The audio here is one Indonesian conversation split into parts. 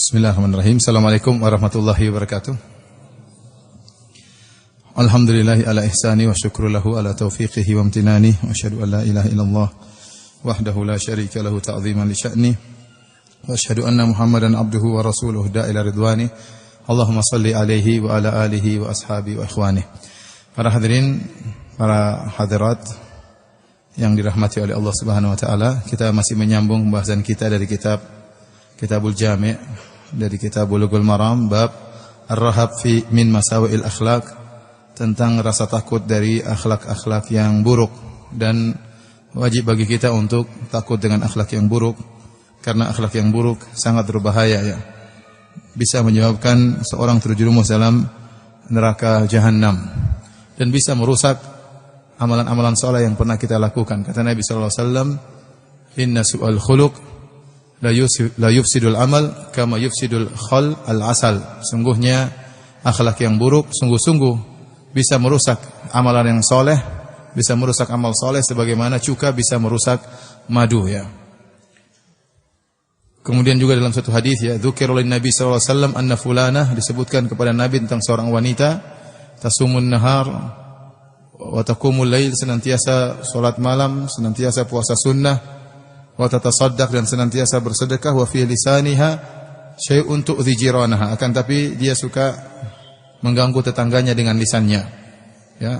Bismillahirrahmanirrahim. Assalamualaikum warahmatullahi wabarakatuh. Alhamdulillahi ala ihsani wa syukru lahu ala taufiqihi wa amtinani wa asyhadu an la ilaha illallah wahdahu la syarika lahu ta'ziman li sya'ni wa asyhadu anna Muhammadan abduhu wa rasuluhu da'ila ridwani. Allahumma salli alaihi wa ala alihi wa ashabi wa ikhwani. Para hadirin, para hadirat yang dirahmati oleh Allah Subhanahu wa taala, kita masih menyambung pembahasan kita dari Kitabul Jami' dari kitab Bulughul Maram bab Ar-Rahab fi min Masawi'il Akhlaq, tentang rasa takut dari akhlak-akhlak yang buruk, dan wajib bagi kita untuk takut dengan akhlak yang buruk karena akhlak yang buruk sangat berbahaya, ya. Bisa menyebabkan seorang terjerumus dalam neraka jahanam dan bisa merusak amalan-amalan saleh yang pernah kita lakukan. Kata Nabi sallallahu alaihi wasallam, "Inna su'al khuluq la yufsidul amal kama yufsidul khal al-asal." Sungguhnya akhlak yang buruk sungguh-sungguh bisa merusak amalan yang soleh, bisa merusak amal soleh sebagaimana cuka bisa merusak madu, ya. Kemudian juga dalam satu hadis, ya, dzukira oleh Nabi sallallahu alaihi wasallam anna fulanah, disebutkan kepada Nabi tentang seorang wanita, tasumun nahar wa taqumul lail, senantiasa salat malam, senantiasa puasa sunnah, wa tatasaddaq, dan senantiasa bersedekah, wa fi lisaniha syai'un tu'dhi jiranaha, akan tapi dia suka mengganggu tetangganya dengan lisannya, ya.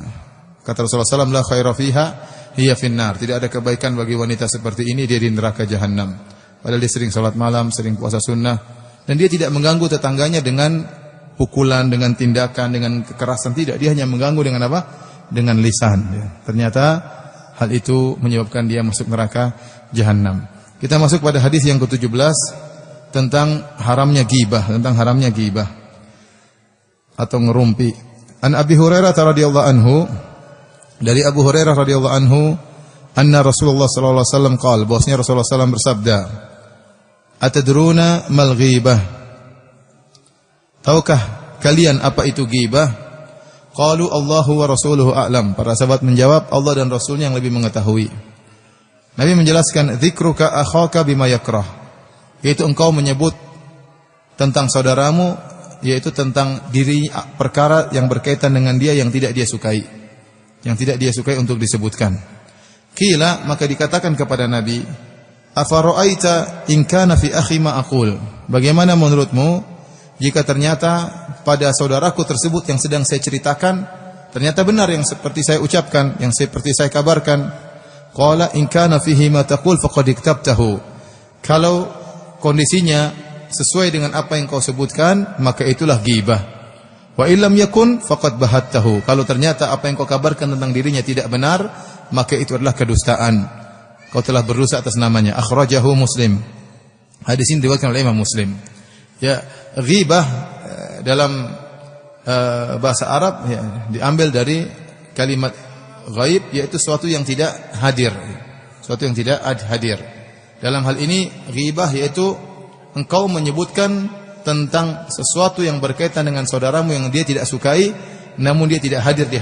Kata Rasulullah SAW, la khaira fiha hiya finnar, tidak ada kebaikan bagi wanita seperti ini, dia di neraka jahanam. Padahal dia sering salat malam, sering puasa sunnah, dan dia tidak mengganggu tetangganya dengan pukulan, dengan tindakan, dengan kekerasan, tidak. Dia hanya mengganggu dengan apa? Dengan lisan, ya. Ternyata hal itu menyebabkan dia masuk neraka jahanam. Kita masuk pada hadis yang ke-17 tentang haramnya ghibah, atau ngerumpi. An Abi Hurairah radhiyallahu anhu, dari Abu Hurairah radhiyallahu anhu, anna Rasulullah sallallahu alaihi wasallam qala, bahwasanya Rasulullah sallallahu bersabda, atadruna mal ghibah, tahukah kalian apa itu ghibah? Qalu Allahu wa rasuluhu a'lam. Para sahabat menjawab, Allah dan Rasulnya yang lebih mengetahui. Nabi menjelaskan, dzikruka akhaka bima yakrah, yaitu engkau menyebut tentang saudaramu, yaitu tentang diri, perkara yang berkaitan dengan dia yang tidak dia sukai, untuk disebutkan. Qila, maka dikatakan kepada Nabi, afara'aita in kana fi akhi ma aqul, bagaimana menurutmu jika ternyata pada saudaraku tersebut yang sedang saya ceritakan ternyata benar yang seperti saya ucapkan, yang seperti saya kabarkan. Qala in kana fihi ma taqul faqad iktabtahu, kalau kondisinya sesuai dengan apa yang kau sebutkan maka itulah ghibah. Wa illam yakun faqad bahattahu, kalau ternyata apa yang kau kabarkan tentang dirinya tidak benar maka itu adalah kedustaan, kau telah berdosa atas namanya. Akhrajahu Muslim. Hadis ini diriwayatkan oleh Imam Muslim. Ya, ghibah dalam bahasa Arab, ya, diambil dari kalimat ghaib, yaitu sesuatu yang tidak hadir, Dalam hal ini ghibah yaitu engkau menyebutkan tentang sesuatu yang berkaitan dengan saudaramu yang dia tidak sukai, namun dia tidak hadir di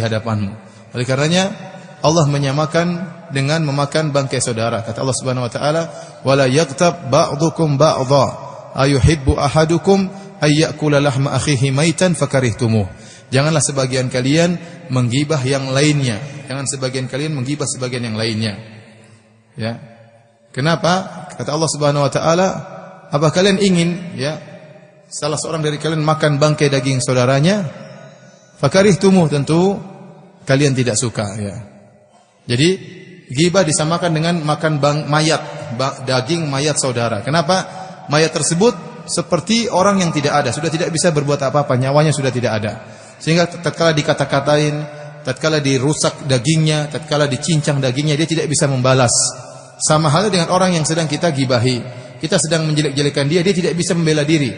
hadapanmu. Oleh karenanya Allah menyamakan dengan memakan bangkai saudara. Kata Allah Subhanahu wa taala, "Wala yaghtab ba'dukum ba'dha, ayuhibbu ahadukum ay ya'kula lahma akhihi maitan fakarihtumuh." Janganlah sebagian kalian menggibah yang lainnya. Jangan sebagian kalian menggibah sebagian yang lainnya. Ya. Kenapa? Kata Allah Subhanahu wa taala, apa kalian ingin, ya, salah seorang dari kalian makan bangkai daging saudaranya? Fakarihtumuh, tentu kalian tidak suka, ya. Jadi ghibah disamakan dengan makan daging mayat saudara. Kenapa? Mayat tersebut seperti orang yang tidak ada, sudah tidak bisa berbuat apa-apa, nyawanya sudah tidak ada. Sehingga tatkala dikata-katain, tatkala dirusak dagingnya, tatkala dicincang dagingnya, dia tidak bisa membalas. Sama halnya dengan orang yang sedang kita gibahi. Kita sedang menjelek-jelekan dia tidak bisa membela diri.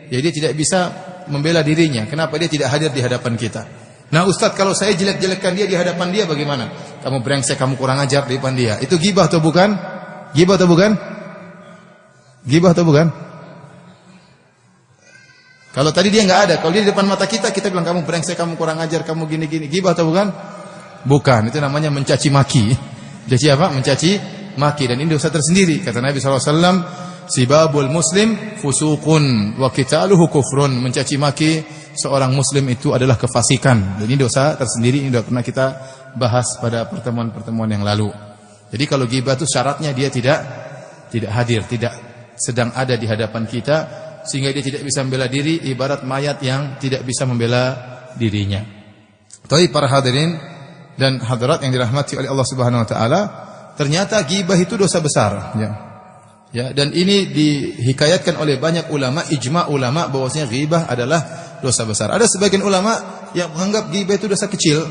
Ya, dia tidak bisa membela dirinya. Kenapa? Dia tidak hadir di hadapan kita. Nah, Ustaz, kalau saya jelek-jelekkan dia di hadapan dia bagaimana? Kamu brengsek, kamu kurang ajar di depan dia. Itu ghibah atau bukan? Ghibah atau bukan? Kalau tadi dia enggak ada, kalau dia di depan mata kita bilang kamu brengsek, kamu kurang ajar, kamu gini-gini. Ghibah atau bukan? Bukan, itu namanya mencaci maki. Mencaci apa? Mencaci maki, dan ini dosa tersendiri. Kata Nabi SAW, sibabul muslim fusuqun wa qitaluhu kufrun. Mencaci maki seorang muslim itu adalah kefasikan. Dan ini dosa tersendiri, ini sudah pernah kita bahas pada pertemuan-pertemuan yang lalu. Jadi kalau ghibah itu syaratnya dia tidak hadir, tidak sedang ada di hadapan kita, sehingga dia tidak bisa membela diri, ibarat mayat yang tidak bisa membela dirinya. Tapi para hadirin dan hadirat yang dirahmati oleh Allah Subhanahu wa taala, ternyata ghibah itu dosa besar, ya. Ya, dan ini dihikayatkan oleh banyak ulama, ijma ulama bahwasanya ghibah adalah dosa besar. Ada sebagian ulama yang menganggap ghibah itu dosa kecil.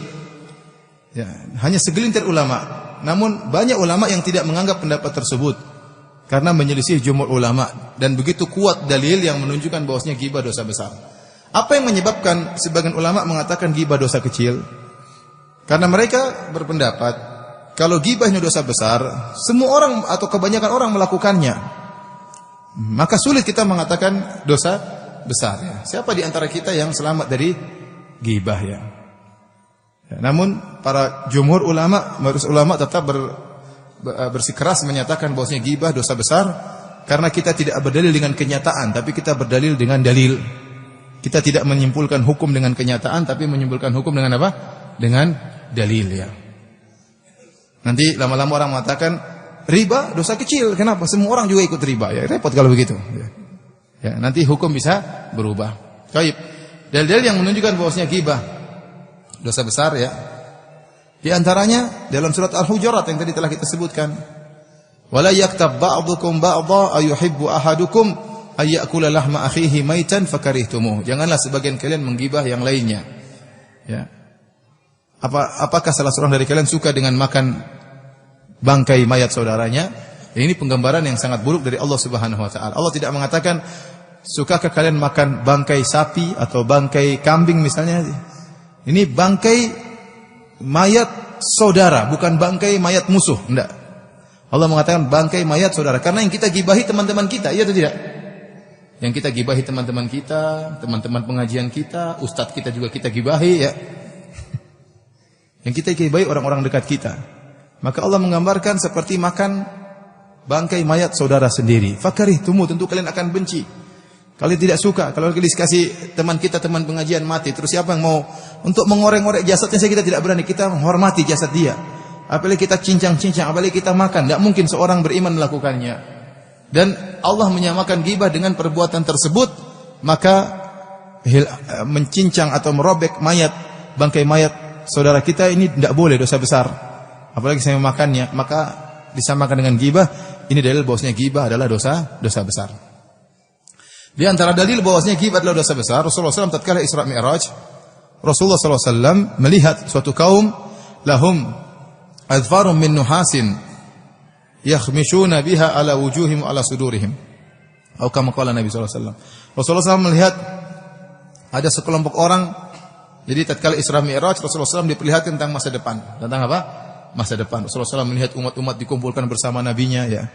Ya, hanya segelintir ulama. Namun banyak ulama yang tidak menganggap pendapat tersebut karena menyelisih jumhur ulama, dan begitu kuat dalil yang menunjukkan bahwasanya ghibah dosa besar. Apa yang menyebabkan sebagian ulama mengatakan ghibah dosa kecil? Karena mereka berpendapat kalau ghibahnya dosa besar, semua orang atau kebanyakan orang melakukannya. Maka sulit kita mengatakan dosa besar, ya. Siapa di antara kita yang selamat dari ghibah, ya? Namun para jumhur ulama, mayoritas ulama tetap bersikeras menyatakan bahwasanya ghibah dosa besar karena kita tidak berdalil dengan kenyataan, tapi kita berdalil dengan dalil. Kita tidak menyimpulkan hukum dengan kenyataan, tapi menyimpulkan hukum dengan apa? Dengan dalil, ya. Nanti lama-lama orang mengatakan riba dosa kecil. Kenapa? Semua orang juga ikut riba, ya. Repot kalau begitu. Ya, nanti hukum bisa berubah. Baik. Dalil yang menunjukkan bahwasanya ghibah dosa besar, ya. Di antaranya dalam surat Al-Hujurat yang tadi telah kita sebutkan. Wala yaktab ba'dukum ba'dha ayuhibbu ahadukum ayyakula lahma akhihi maitan fakarihtumuh. Janganlah sebagian kalian menggibah yang lainnya. Ya. Apakah salah seorang dari kalian suka dengan makan bangkai mayat saudaranya? Ini penggambaran yang sangat buruk dari Allah Subhanahu wa taala. Allah tidak mengatakan sukakah kalian makan bangkai sapi atau bangkai kambing misalnya. Ini bangkai mayat saudara, bukan bangkai mayat musuh. Tidak. Allah mengatakan bangkai mayat saudara. Karena yang kita gibahi teman-teman kita, iya atau tidak? Yang kita gibahi teman-teman kita, teman-teman pengajian kita, ustadz kita juga kita gibahi, ya. Yang kita gibahi orang-orang dekat kita. Maka Allah menggambarkan seperti makan bangkai mayat saudara sendiri. Fakarihtumu, tentu kalian akan benci. Kalian tidak suka kalau dikasih teman kita, teman pengajian mati, terus siapa yang mau untuk mengorek-ngorek jasadnya? Saya kita tidak berani, kita menghormati jasad dia. Apalagi kita cincang-cincang, apalagi kita makan, tidak mungkin seorang beriman melakukannya. Dan Allah menyamakan ghibah dengan perbuatan tersebut, maka mencincang atau merobek mayat, bangkai mayat saudara kita ini tidak boleh, dosa besar. Apalagi saya memakannya, maka disamakan dengan ghibah. Ini dalil bahwasanya ghibah adalah dosa besar. Di antara dalil bahwasanya ghibah adalah dosa besar, Rasulullah SAW tatkala Isra Mi'raj, Rasulullah SAW melihat suatu kaum lahum adfarum min nuhasin yakhmishuna biha ala wujuhim wa ala sudurihim. Atau kama qala Nabi SAW. Rasulullah SAW melihat ada sekelompok orang. Jadi tatkala Isra Mi'raj, Rasulullah SAW diperlihatkan tentang masa depan. Tentang apa? Masa depan. Rasulullah SAW melihat umat-umat dikumpulkan bersama nabinya, ya.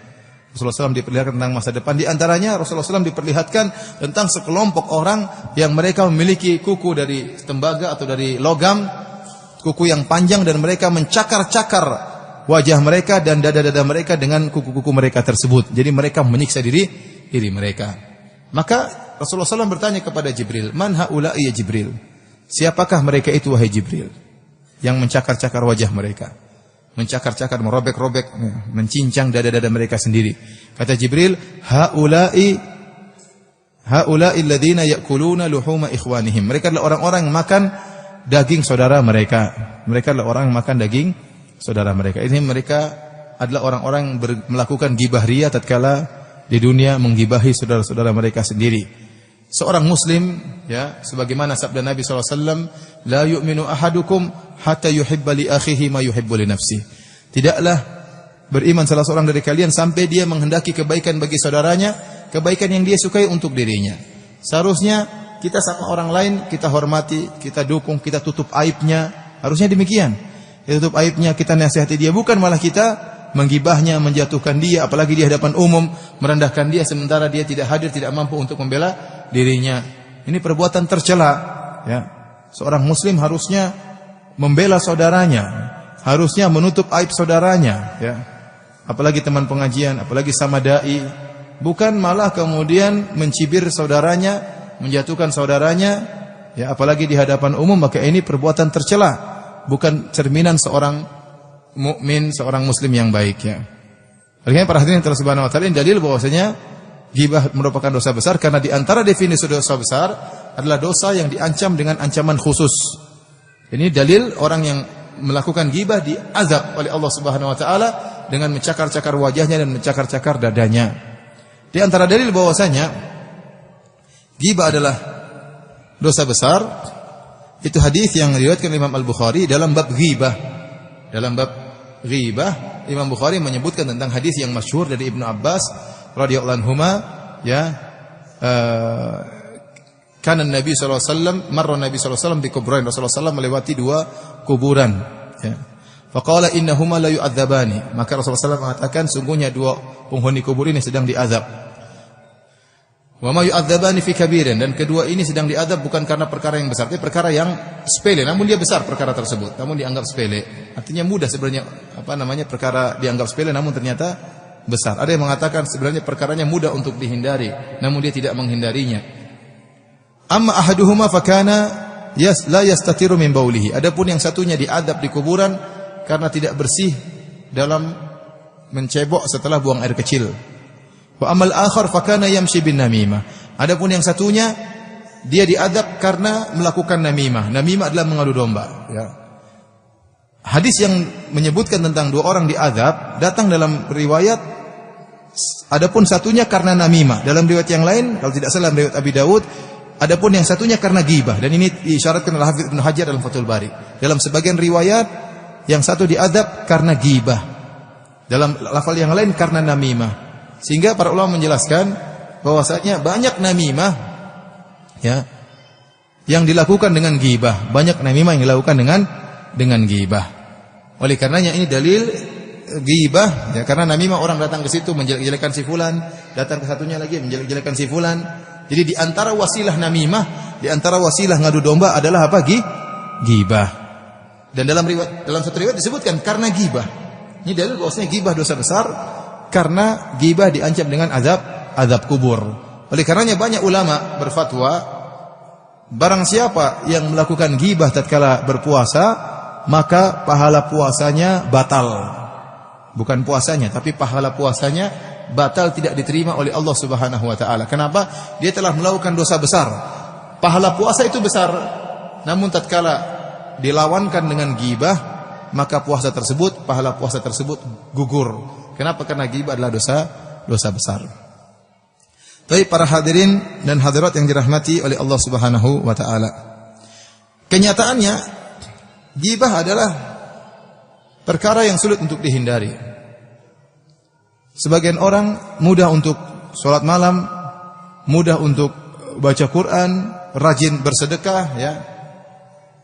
Rasulullah SAW diperlihatkan tentang masa depan. Di antaranya Rasulullah SAW diperlihatkan tentang sekelompok orang yang mereka memiliki kuku dari tembaga atau dari logam, kuku yang panjang, dan mereka mencakar-cakar wajah mereka dan dada-dada mereka dengan kuku-kuku mereka tersebut. Jadi mereka menyiksa diri mereka. Maka Rasulullah SAW bertanya kepada Jibril, "Man haula'i ya Jibril?" Siapakah mereka itu wahai Jibril? Yang mencakar-cakar wajah mereka, mencakar-cakar, merobek-robek, mencincang dada-dada mereka sendiri. Kata Jibril, haula'i alladziina ya'kuluna luhuma ikhwanihim. Mereka adalah orang-orang yang makan daging saudara mereka. Mereka adalah orang yang makan daging saudara mereka. Ini mereka adalah orang-orang yang melakukan ghibah riya tatkala di dunia, menggibahi saudara-saudara mereka sendiri. Seorang muslim, ya, sebagaimana sabda Nabi SAW, la yu'minu ahadukum hatta yuhibba li akhihi ma yuhibbu li nafsihi. Tidaklah beriman salah seorang dari kalian sampai dia menghendaki kebaikan bagi saudaranya, kebaikan yang dia sukai untuk dirinya. Seharusnya kita sama orang lain kita hormati, kita dukung, kita tutup aibnya. Harusnya demikian. Kita tutup aibnya, kita nasihati dia, bukan malah kita menggibahnya, menjatuhkan dia, apalagi di hadapan umum, merendahkan dia sementara dia tidak hadir, tidak mampu untuk membela dirinya. Ini perbuatan tercela, ya. Seorang muslim harusnya membela saudaranya, harusnya menutup aib saudaranya, ya. Apalagi teman pengajian, apalagi sama dai, bukan malah kemudian mencibir saudaranya, menjatuhkan saudaranya, ya apalagi di hadapan umum, maka ini perbuatan tercela, bukan cerminan seorang mukmin, seorang muslim yang baik ya. Oleh karena para hadirin Allah Subhanahu wa taala, dalil bahwasanya ghibah merupakan dosa besar karena di antara definisi dosa besar adalah dosa yang diancam dengan ancaman khusus. Ini dalil orang yang melakukan ghibah diazab oleh Allah Subhanahu wa taala dengan mencakar-cakar wajahnya dan mencakar-cakar dadanya. Di antara dalil bahwasanya ghibah adalah dosa besar itu hadis yang diriwayatkan Imam Al-Bukhari dalam bab ghibah. Dalam bab ghibah Imam Bukhari menyebutkan tentang hadis yang masyhur dari Ibnu Abbas radhiyallahu anhuma ya, karena Nabi sallallahu alaihi wasallam marra Nabi sallallahu alaihi wasallam bi kubrain, Rasulullah sallallahu melewati dua kuburan ya. Faqala innahuma la yu'adzabani, maka Rasulullah sallallahu mengatakan sungguhnya dua penghuni kubur ini sedang diazab. Wa ma yu'adzabani fi kabirin, dan kedua ini sedang diazab bukan karena perkara yang besar, tapi perkara yang sepele, namun dia besar perkara tersebut, namun dianggap sepele. Artinya mudah sebenarnya, perkara dianggap sepele namun ternyata besar. Ada yang mengatakan sebenarnya perkaranya mudah untuk dihindari, namun dia tidak menghindarinya. Amma ahaduhuma fakana la yastatiru min baulihi. Adapun yang satunya diadab di kuburan karena tidak bersih dalam mencebok setelah buang air kecil. Wa amal akhar fakana yamshi bin namimah. Adapun yang satunya dia diadab karena melakukan namimah. Namimah adalah mengadu domba, ya. Hadis yang menyebutkan tentang dua orang diadab datang dalam riwayat, adapun satunya karena namimah. Dalam riwayat yang lain, kalau tidak salah riwayat Abi Dawud, adapun yang satunya karena ghibah, dan ini diisyaratkan oleh Hafidz Ibnu Hajar dalam Fathul Bari. Dalam sebagian riwayat yang satu diadab karena ghibah, dalam lafal yang lain karena namimah. Sehingga para ulama menjelaskan bahwasanya banyak namimah ya yang dilakukan dengan ghibah, banyak namimah yang dilakukan dengan ghibah. Oleh karenanya ini dalil ghibah ya, karena namimah orang datang ke situ menjelek-jelekan si fulan, datang ke satunya lagi menjelek-jelekan si fulan. Jadi di antara wasilah namimah, di antara wasilah ngadu domba adalah apa? Ghibah. Dan dalam satu riwayat disebutkan karena ghibah. Ini dalil bahwasanya ghibah dosa besar karena ghibah diancam dengan azab kubur. Oleh karenanya banyak ulama berfatwa barang siapa yang melakukan ghibah tatkala berpuasa, maka pahala puasanya batal. Bukan puasanya, tapi pahala puasanya batal, tidak diterima oleh Allah Subhanahu wa taala. Kenapa? Dia telah melakukan dosa besar. Pahala puasa itu besar, namun tatkala dilawankan dengan ghibah, maka puasa tersebut, pahala puasa tersebut gugur. Kenapa? Karena ghibah adalah dosa besar. Tapi para hadirin dan hadirat yang dirahmati oleh Allah Subhanahu wa taala, kenyataannya ghibah adalah perkara yang sulit untuk dihindari. Sebagian orang mudah untuk sholat malam, mudah untuk baca Quran, rajin bersedekah ya.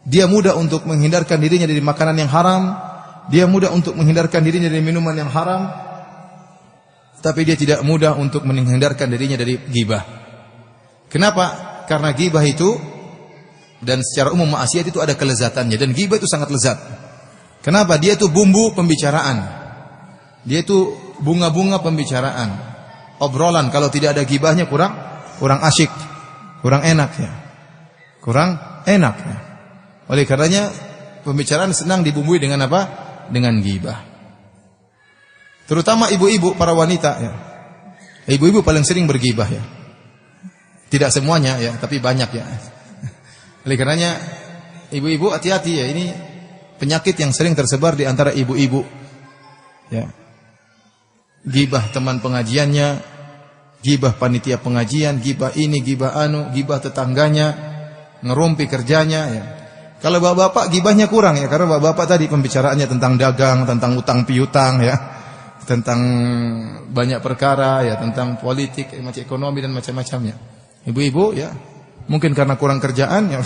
Dia mudah untuk menghindarkan dirinya dari makanan yang haram, dia mudah untuk menghindarkan dirinya dari minuman yang haram, tapi dia tidak mudah untuk menghindarkan dirinya dari ghibah. Kenapa? Karena ghibah itu, dan secara umum maksiat itu ada kelezatannya, dan ghibah itu sangat lezat. Kenapa? Dia itu bumbu pembicaraan. Dia itu bunga-bunga pembicaraan. Obrolan kalau tidak ada ghibahnya kurang asyik, kurang enak ya. Kurang enak ya. Oleh karenanya pembicaraan senang dibumbui dengan apa? Dengan ghibah. Terutama ibu-ibu, para wanita ya. Ibu-ibu paling sering berghibah ya. Tidak semuanya ya, tapi banyak ya. Oleh karenanya ibu-ibu hati-hati ya, ini penyakit yang sering tersebar di antara ibu-ibu. Ya. Ghibah teman pengajiannya, ghibah panitia pengajian, ghibah ini, ghibah anu, ghibah tetangganya, ngerumpi kerjanya ya. Kalau bapak-bapak ghibahnya kurang ya, karena bapak-bapak tadi pembicaraannya tentang dagang, tentang utang piutang ya, tentang banyak perkara ya, tentang politik, macam ekonomi dan macam-macamnya. Ibu-ibu ya, mungkin karena kurang kerjaan ya.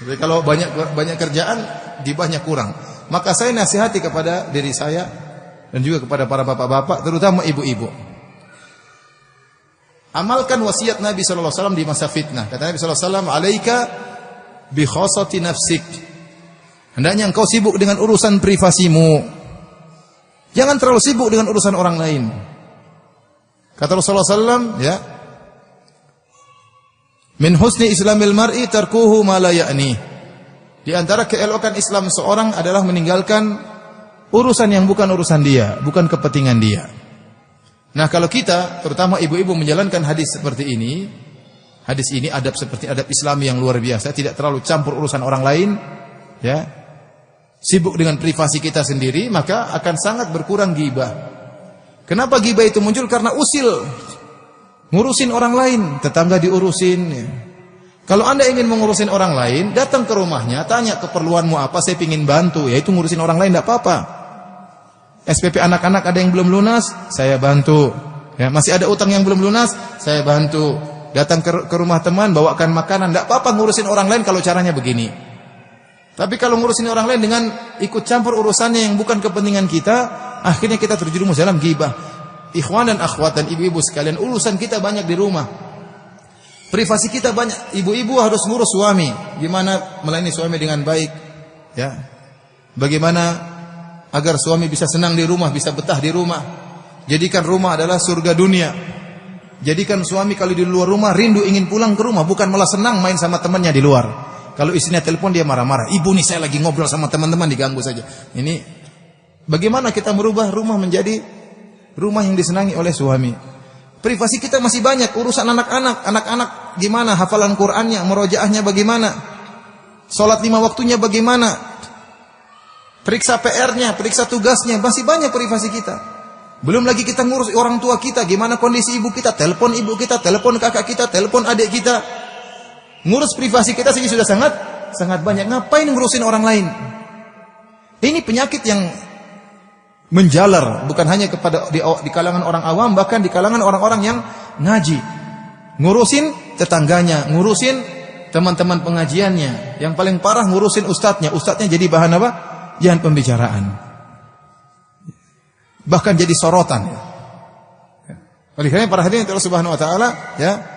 Jadi kalau banyak kerjaan, ghibahnya kurang. Maka saya nasihati kepada diri saya dan juga kepada para bapak-bapak, terutama ibu-ibu. Amalkan wasiat Nabi sallallahu alaihi wasallam di masa fitnah. Kata Nabi sallallahu alaihi wasallam, "Alaika bi khassati nafsik." Hendaknya engkau sibuk dengan urusan privasimu. Jangan terlalu sibuk dengan urusan orang lain. Kata Rasulullah SAW, ya, min husni islamil mar'i tarkuhu ma la ya'ni. Di antara keelokan Islam seorang adalah meninggalkan urusan yang bukan urusan dia, bukan kepentingan dia. Nah, kalau kita, terutama ibu-ibu menjalankan hadis seperti ini, hadis ini adab seperti adab Islam yang luar biasa, tidak terlalu campur urusan orang lain, ya. Sibuk dengan privasi kita sendiri, maka akan sangat berkurang ghibah. Kenapa ghibah itu muncul? Karena usil. Ngurusin orang lain, tetangga diurusin. Ya. Kalau Anda ingin mengurusin orang lain, datang ke rumahnya, tanya keperluanmu apa, saya ingin bantu. Ya itu ngurusin orang lain, tidak apa-apa. SPP anak-anak ada yang belum lunas, saya bantu. Ya, masih ada utang yang belum lunas, saya bantu. Datang ke rumah teman, bawakan makanan, tidak apa-apa ngurusin orang lain kalau caranya begini. Tapi kalau ngurusin orang lain dengan ikut campur urusannya yang bukan kepentingan kita, akhirnya kita terjerumus dalam ghibah. Ikhwan dan akhwat dan ibu-ibu sekalian, urusan kita banyak di rumah. Privasi kita banyak. Ibu-ibu harus ngurus suami, gimana melayani suami dengan baik, ya. Bagaimana agar suami bisa senang di rumah, bisa betah di rumah. Jadikan rumah adalah surga dunia. Jadikan suami kalau di luar rumah rindu ingin pulang ke rumah, bukan malah senang main sama temannya di luar. Kalau istrinya telepon dia marah-marah. Ibu nih saya lagi ngobrol sama teman-teman, diganggu saja. Ini bagaimana kita merubah rumah menjadi rumah yang disenangi oleh suami. Privasi kita masih banyak. Urusan anak-anak. Anak-anak gimana hafalan Qur'annya, murojaahnya bagaimana, salat 5 waktunya bagaimana, periksa PR-nya, periksa tugasnya. Masih banyak privasi kita. Belum lagi kita ngurus orang tua kita, gimana kondisi ibu kita, telepon ibu kita, telepon kakak kita, telepon adik kita. Ngurus privasi kita saja sudah sangat banyak. Ngapain ngurusin orang lain? Ini penyakit yang menjalar, bukan hanya kepada di kalangan orang awam, bahkan di kalangan orang-orang yang ngaji. Ngurusin tetangganya, ngurusin teman-teman pengajiannya. Yang paling parah ngurusin ustadznya. Ustadznya jadi bahan apa? Bahan pembicaraan. Bahkan jadi sorotan. Oleh karena para hadirin Allah Subhanahu wa taala, ya.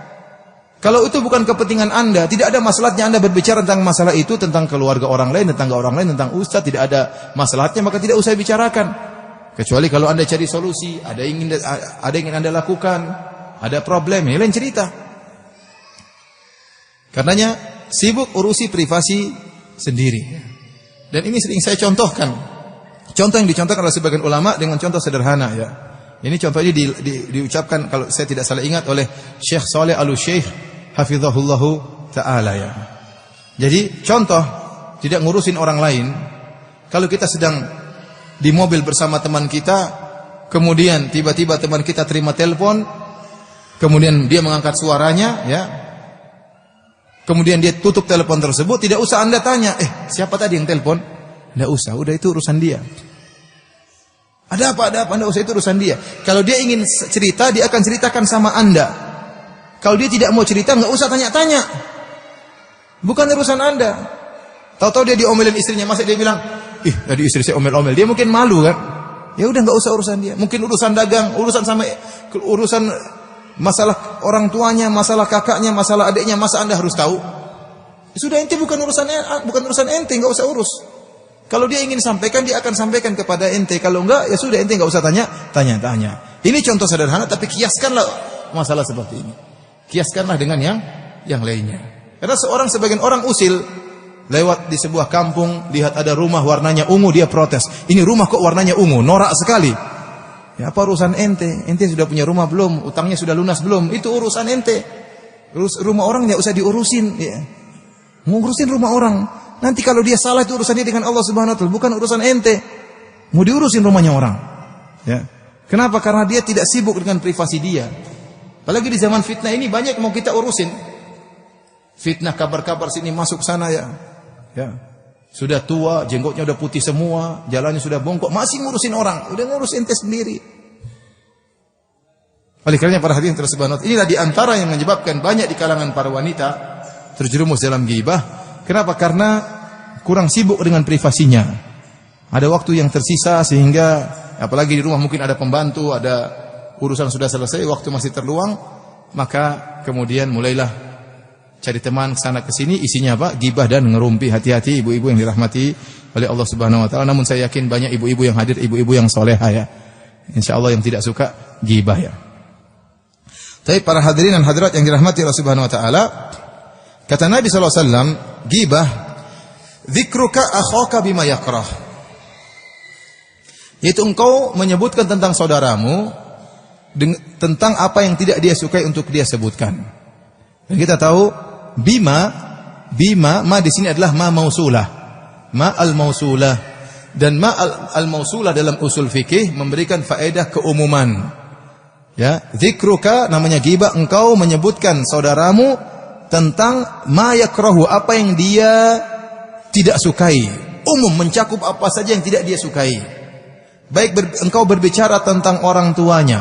Kalau itu bukan kepentingan Anda, tidak ada masalahnya Anda berbicara tentang masalah itu, tentang keluarga orang lain, tetangga orang lain, tentang ustaz, tidak ada masalahnya, maka tidak usah bicarakan. Kecuali kalau Anda cari solusi, ada yang ingin Anda lakukan, ada problem, ini lain cerita. Karenanya sibuk urusi privasi sendiri. Dan ini sering saya contohkan. Contoh yang dicontohkan oleh sebagian ulama dengan contoh sederhana, ya. Ini contoh ini diucapkan kalau saya tidak salah ingat oleh Syekh Saleh Al-Syekh hafizahullahu taala, ya. Jadi contoh tidak ngurusin orang lain. Kalau kita sedang di mobil bersama teman kita, kemudian tiba-tiba teman kita terima telepon, kemudian dia mengangkat suaranya, ya. Kemudian dia tutup telepon tersebut, tidak usah Anda tanya, siapa tadi yang telepon? Tidak usah, udah itu urusan dia. Ada apa, Anda usah, itu urusan dia. Kalau dia ingin cerita, dia akan ceritakan sama Anda. Kalau dia tidak mau cerita, nggak usah tanya-tanya. Bukan urusan Anda. Tahu-tahu dia diomelin istrinya, masa dia bilang, tadi istri saya omel-omel. Dia mungkin malu kan? Ya udah, nggak usah urusan dia. Mungkin urusan dagang, urusan masalah orang tuanya, masalah kakaknya, masalah adiknya, masa Anda harus tahu? Sudah, ente bukan urusan ente, nggak usah urus. Kalau dia ingin sampaikan, dia akan sampaikan kepada ente. Kalau enggak, ya sudah, ente enggak usah tanya-tanya. Ini contoh sederhana, tapi kiaskanlah masalah seperti ini. Kiaskanlah dengan yang lainnya. Karena sebagian orang usil, lewat di sebuah kampung, lihat ada rumah warnanya ungu, dia protes. Ini rumah kok warnanya ungu, norak sekali. Ya apa urusan ente? Ente sudah punya rumah belum? Utangnya sudah lunas belum? Itu urusan ente. Rumah orang enggak usah diurusin. Ya. Ngurusin rumah orang. Nanti kalau dia salah itu urusannya dengan Allah Subhanahu wa taala, bukan urusan ente. Mau diurusin rumahnya orang. Ya. Kenapa? Karena dia tidak sibuk dengan privasi dia. Apalagi di zaman fitnah ini banyak mau kita urusin. Fitnah kabar-kabar sini masuk sana, ya. Ya. Sudah tua, jenggotnya udah putih semua, jalannya sudah bongkok, masih ngurusin orang. Udah ngurus ente sendiri. Oleh karenanya para hadirin tersebut, inilah di antara yang menyebabkan banyak di kalangan para wanita terjerumus dalam ghibah. Kenapa? Karena kurang sibuk dengan privasinya. Ada waktu yang tersisa sehingga apalagi di rumah mungkin ada pembantu, ada urusan sudah selesai, waktu masih terluang, maka kemudian mulailah cari teman sana ke sini, isinya apa? Ghibah dan ngerumpi. Hati-hati ibu-ibu yang dirahmati oleh Allah Subhanahu wa taala. Namun saya yakin banyak ibu-ibu yang hadir, ibu-ibu yang salehah, ya. Insyaallah yang tidak suka ghibah, ya. Tapi para hadirin dan hadirat yang dirahmati Allah Subhanahu wa taala, kata Nabi sallallahu alaihi wasallam, ghibah dzikruka akhaka bima yakrah. Yaitu engkau menyebutkan tentang saudaramu tentang apa yang tidak dia sukai untuk dia sebutkan. Dan kita tahu bima ma di sini adalah ma mausulah. Ma al-mausulah dan ma al-mausulah dalam usul fikih memberikan faedah keumuman. Ya, dzikruka namanya ghibah, engkau menyebutkan saudaramu tentang ma yakrahu, apa yang dia tidak sukai. Umum, mencakup apa saja yang tidak dia sukai. Baik engkau berbicara tentang orang tuanya,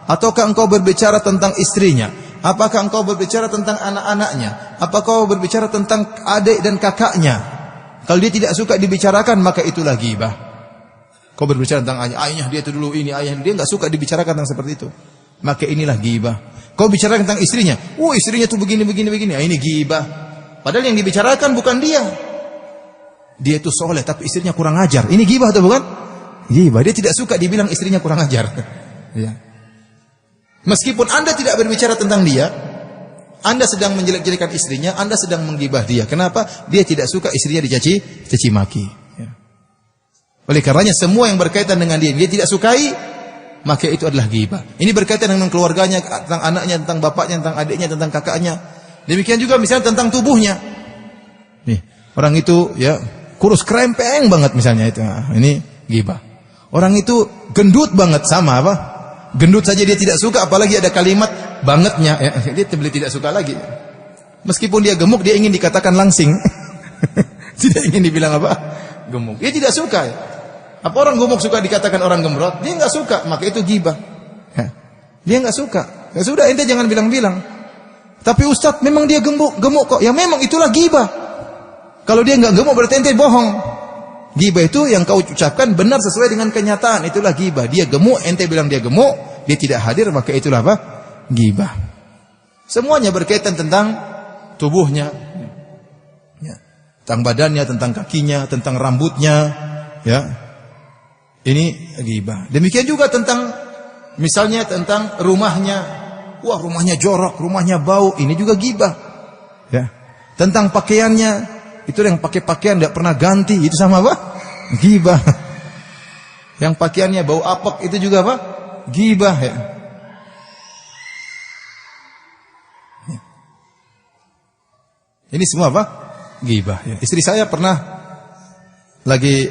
ataukah engkau berbicara tentang istrinya, apakah engkau berbicara tentang anak-anaknya, apakah engkau berbicara tentang adik dan kakaknya. Kalau dia tidak suka dibicarakan, maka itulah ghibah. Kau berbicara tentang ayahnya, dia itu dulu ini, ayahnya dia enggak suka dibicarakan tentang seperti itu, maka inilah ghibah. Kau bicara tentang istrinya, istrinya tuh begini, ini ghibah. Padahal yang dibicarakan bukan dia. Dia itu soleh, tapi istrinya kurang ajar. Ini ghibah atau bukan? Ghibah. Dia tidak suka dibilang istrinya kurang ajar. Ya. Meskipun Anda tidak berbicara tentang dia, Anda sedang menjelek-jelekan istrinya, Anda sedang menggibah dia. Kenapa? Dia tidak suka istrinya dicaci maki. Ya. Oleh karenanya semua yang berkaitan dengan dia tidak sukai, maka itu adalah ghibah. Ini berkaitan dengan keluarganya, tentang anaknya, tentang bapaknya, tentang adiknya, tentang kakaknya. Demikian juga misalnya tentang tubuhnya. Nih, orang itu ya kurus krempeng banget misalnya itu. Nah, ini ghibah. Orang itu gendut banget, sama apa? Gendut saja dia tidak suka, apalagi ada kalimat bangetnya, ya, dia tidak suka lagi. Meskipun dia gemuk, dia ingin dikatakan langsing. Tidak ingin dibilang apa? Gemuk. Dia tidak suka. Apa orang gemuk suka dikatakan orang gemrot? Dia enggak suka, maka itu ghibah. Dia enggak suka. Ya sudah, ente jangan bilang-bilang. Tapi Ustaz, memang dia gemuk kok. Ya memang itulah ghibah. Kalau dia enggak gemuk berarti ente bohong. Ghibah itu yang kau ucapkan benar sesuai dengan kenyataan, itulah ghibah. Dia gemuk, ente bilang dia gemuk, dia tidak hadir, maka itulah apa? Ghibah. Semuanya berkaitan tentang tubuhnya, ya. Tentang badannya, tentang kakinya, tentang rambutnya, ya. Ini ghibah. Demikian juga tentang misalnya tentang rumahnya. Wah, rumahnya jorok, rumahnya bau, ini juga ghibah. Ya. Tentang pakaiannya, itu yang pakai pakaian tidak pernah ganti, itu sama apa? Ghibah. Yang pakaiannya bau apek, itu juga apa? Ghibah, ya. Ini semua apa? Ghibah, ya. Istri saya pernah lagi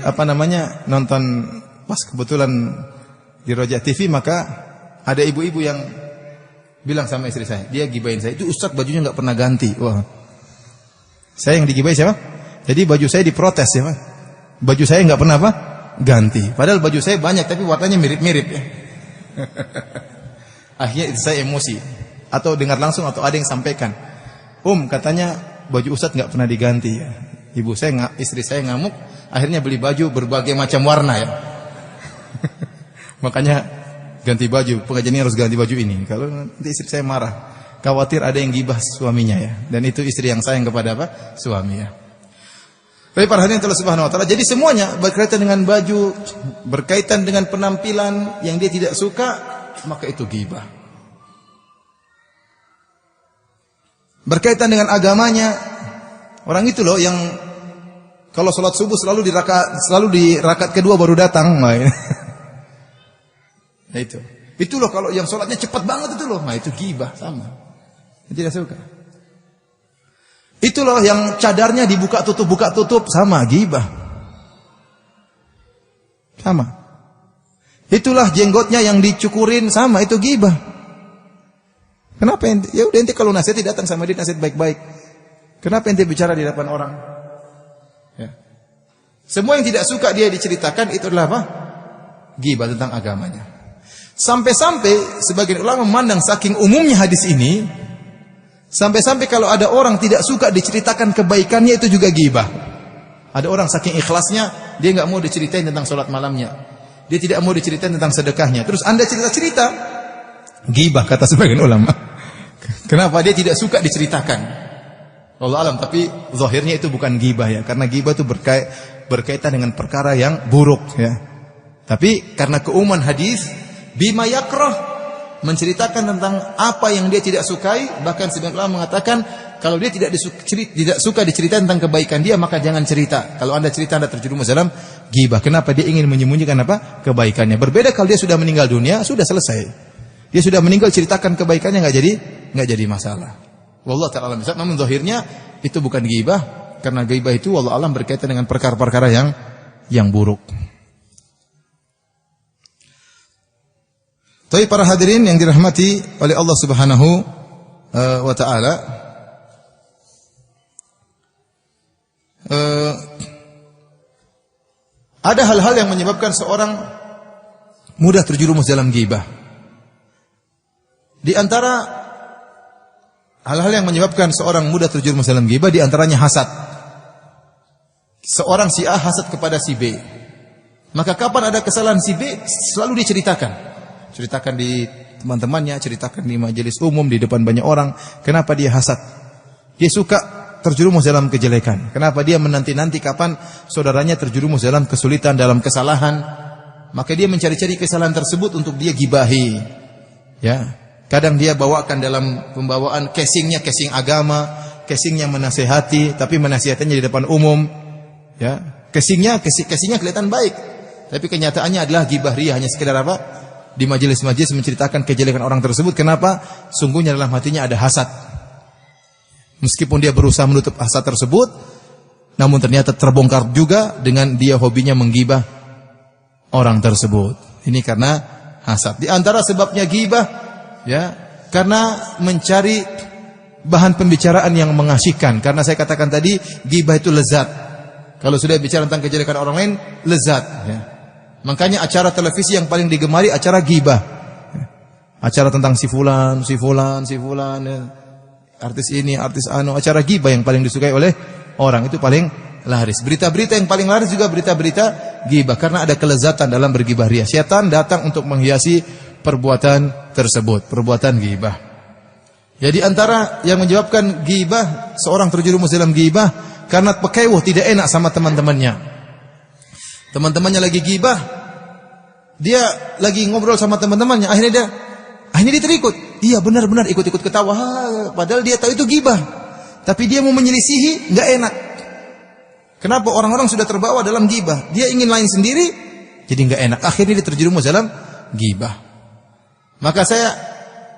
nonton, pas kebetulan di Roja TV, maka ada ibu-ibu yang bilang sama istri saya, dia gibahin saya, itu Ustaz bajunya enggak pernah ganti. Wah. Saya yang digibahi siapa? Jadi baju saya diprotes ya, Pak. Baju saya enggak pernah apa? Ganti. Padahal baju saya banyak tapi warnanya mirip-mirip ya. Akhirnya saya emosi. Atau dengar langsung atau ada yang sampaikan. Katanya baju Ustaz enggak pernah diganti ya. Istri saya ngamuk, akhirnya beli baju berbagai macam warna ya. Makanya ganti baju, pengajian ini harus ganti baju ini. Kalau nanti istri saya marah. Khawatir ada yang gibah suaminya ya. Dan itu istri yang sayang kepada apa? Suami ya. Tapi para hadirin Allah Subhanahu wa taala, jadi semuanya berkaitan dengan baju, berkaitan dengan penampilan yang dia tidak suka, maka itu ghibah. Berkaitan dengan agamanya, orang itu loh yang kalau sholat subuh selalu di rakaat kedua baru datang. Nah, itu. Itu loh kalau yang sholatnya cepat banget itu loh. Nah, itu ghibah sama. Tidak suka. Itulah yang cadarnya dibuka tutup sama ghibah. Sama. Itulah jenggotnya yang dicukurin sama, itu ghibah. Kenapa ente? Ya udah ente kalau nasihat datang sama dia nasihat baik-baik. Kenapa ente bicara di depan orang? Ya. Semua yang tidak suka dia diceritakan itu adalah apa? Ghibah tentang agamanya. Sampai-sampai sebagian ulama memandang saking umumnya hadis ini, sampai-sampai kalau ada orang tidak suka diceritakan kebaikannya itu juga ghibah. Ada orang saking ikhlasnya dia enggak mau diceritain tentang salat malamnya. Dia tidak mau diceritain tentang sedekahnya. Terus Anda cerita-cerita, ghibah kata sebagian ulama. Kenapa dia tidak suka diceritakan? Wallahu alam, tapi zahirnya itu bukan ghibah ya, karena ghibah itu berkaitan dengan perkara yang buruk ya. Tapi karena keumuman hadis bima yakrah, menceritakan tentang apa yang dia tidak sukai, bahkan sebagian ulama mengatakan kalau dia tidak suka diceritakan tentang kebaikan dia, maka jangan cerita. Kalau Anda cerita, Anda terjerumus dalam ghibah. Kenapa? Dia ingin menyembunyikan apa? Kebaikannya. Berbeda kalau dia sudah meninggal dunia, sudah selesai. Dia sudah meninggal, ceritakan kebaikannya enggak jadi masalah. Wallahu ta'ala alam. Namun zahirnya itu bukan ghibah, karena ghibah itu wallahu alam berkaitan dengan perkara-perkara yang buruk. Tapi para hadirin yang dirahmati oleh Allah Subhanahu wa taala, ada hal-hal yang menyebabkan seorang mudah terjerumus dalam ghibah. Di antara hal-hal yang menyebabkan seorang mudah terjerumus dalam ghibah, di antaranya hasad. Seorang si A hasad kepada si B. Maka kapan ada kesalahan si B, selalu diceritakan. Ceritakan di teman-temannya, ceritakan di majelis umum, di depan banyak orang. Kenapa dia hasad? Dia suka terjerumus dalam kejelekan. Kenapa dia menanti-nanti kapan saudaranya terjerumus dalam kesulitan, dalam kesalahan. Maka dia mencari-cari kesalahan tersebut untuk dia gibahi. Ya, kadang dia bawakan dalam pembawaan casing agama, casingnya menasehati, tapi menasihatinya di depan umum. Ya, casingnya kelihatan baik, tapi kenyataannya adalah ghibah riya, hanya sekedar apa? Di majelis-majelis menceritakan kejelekan orang tersebut. Kenapa? Sungguhnya dalam hatinya ada hasad. Meskipun dia berusaha menutup hasad tersebut, namun ternyata terbongkar juga dengan dia hobinya menggibah orang tersebut. Ini karena hasad. Di antara sebabnya ghibah, ya, karena mencari bahan pembicaraan yang mengasyikkan. Karena saya katakan tadi, ghibah itu lezat. Kalau sudah bicara tentang kejelekan orang lain, lezat, ya. Makanya acara televisi yang paling digemari acara ghibah. Acara tentang si fulan, ya. Artis ini, artis anu, acara ghibah yang paling disukai oleh orang, itu paling laris. Berita-berita yang paling laris juga berita-berita ghibah, karena ada kelezatan dalam berghibah riya. Syaitan datang untuk menghiasi perbuatan tersebut, perbuatan ghibah. Jadi antara yang menyebabkan ghibah, seorang terjerumus dalam ghibah karena pekewuh, tidak enak sama teman-temannya. Teman-temannya lagi ghibah, dia lagi ngobrol sama teman-temannya, akhirnya dia terikut. Iya, benar-benar ikut-ikut ketawa, padahal dia tahu itu ghibah. Tapi dia mau menyelisihi, enggak enak. Kenapa? Orang-orang sudah terbawa dalam ghibah. Dia ingin lain sendiri, jadi enggak enak. Akhirnya dia terjerumus dalam ghibah. Maka saya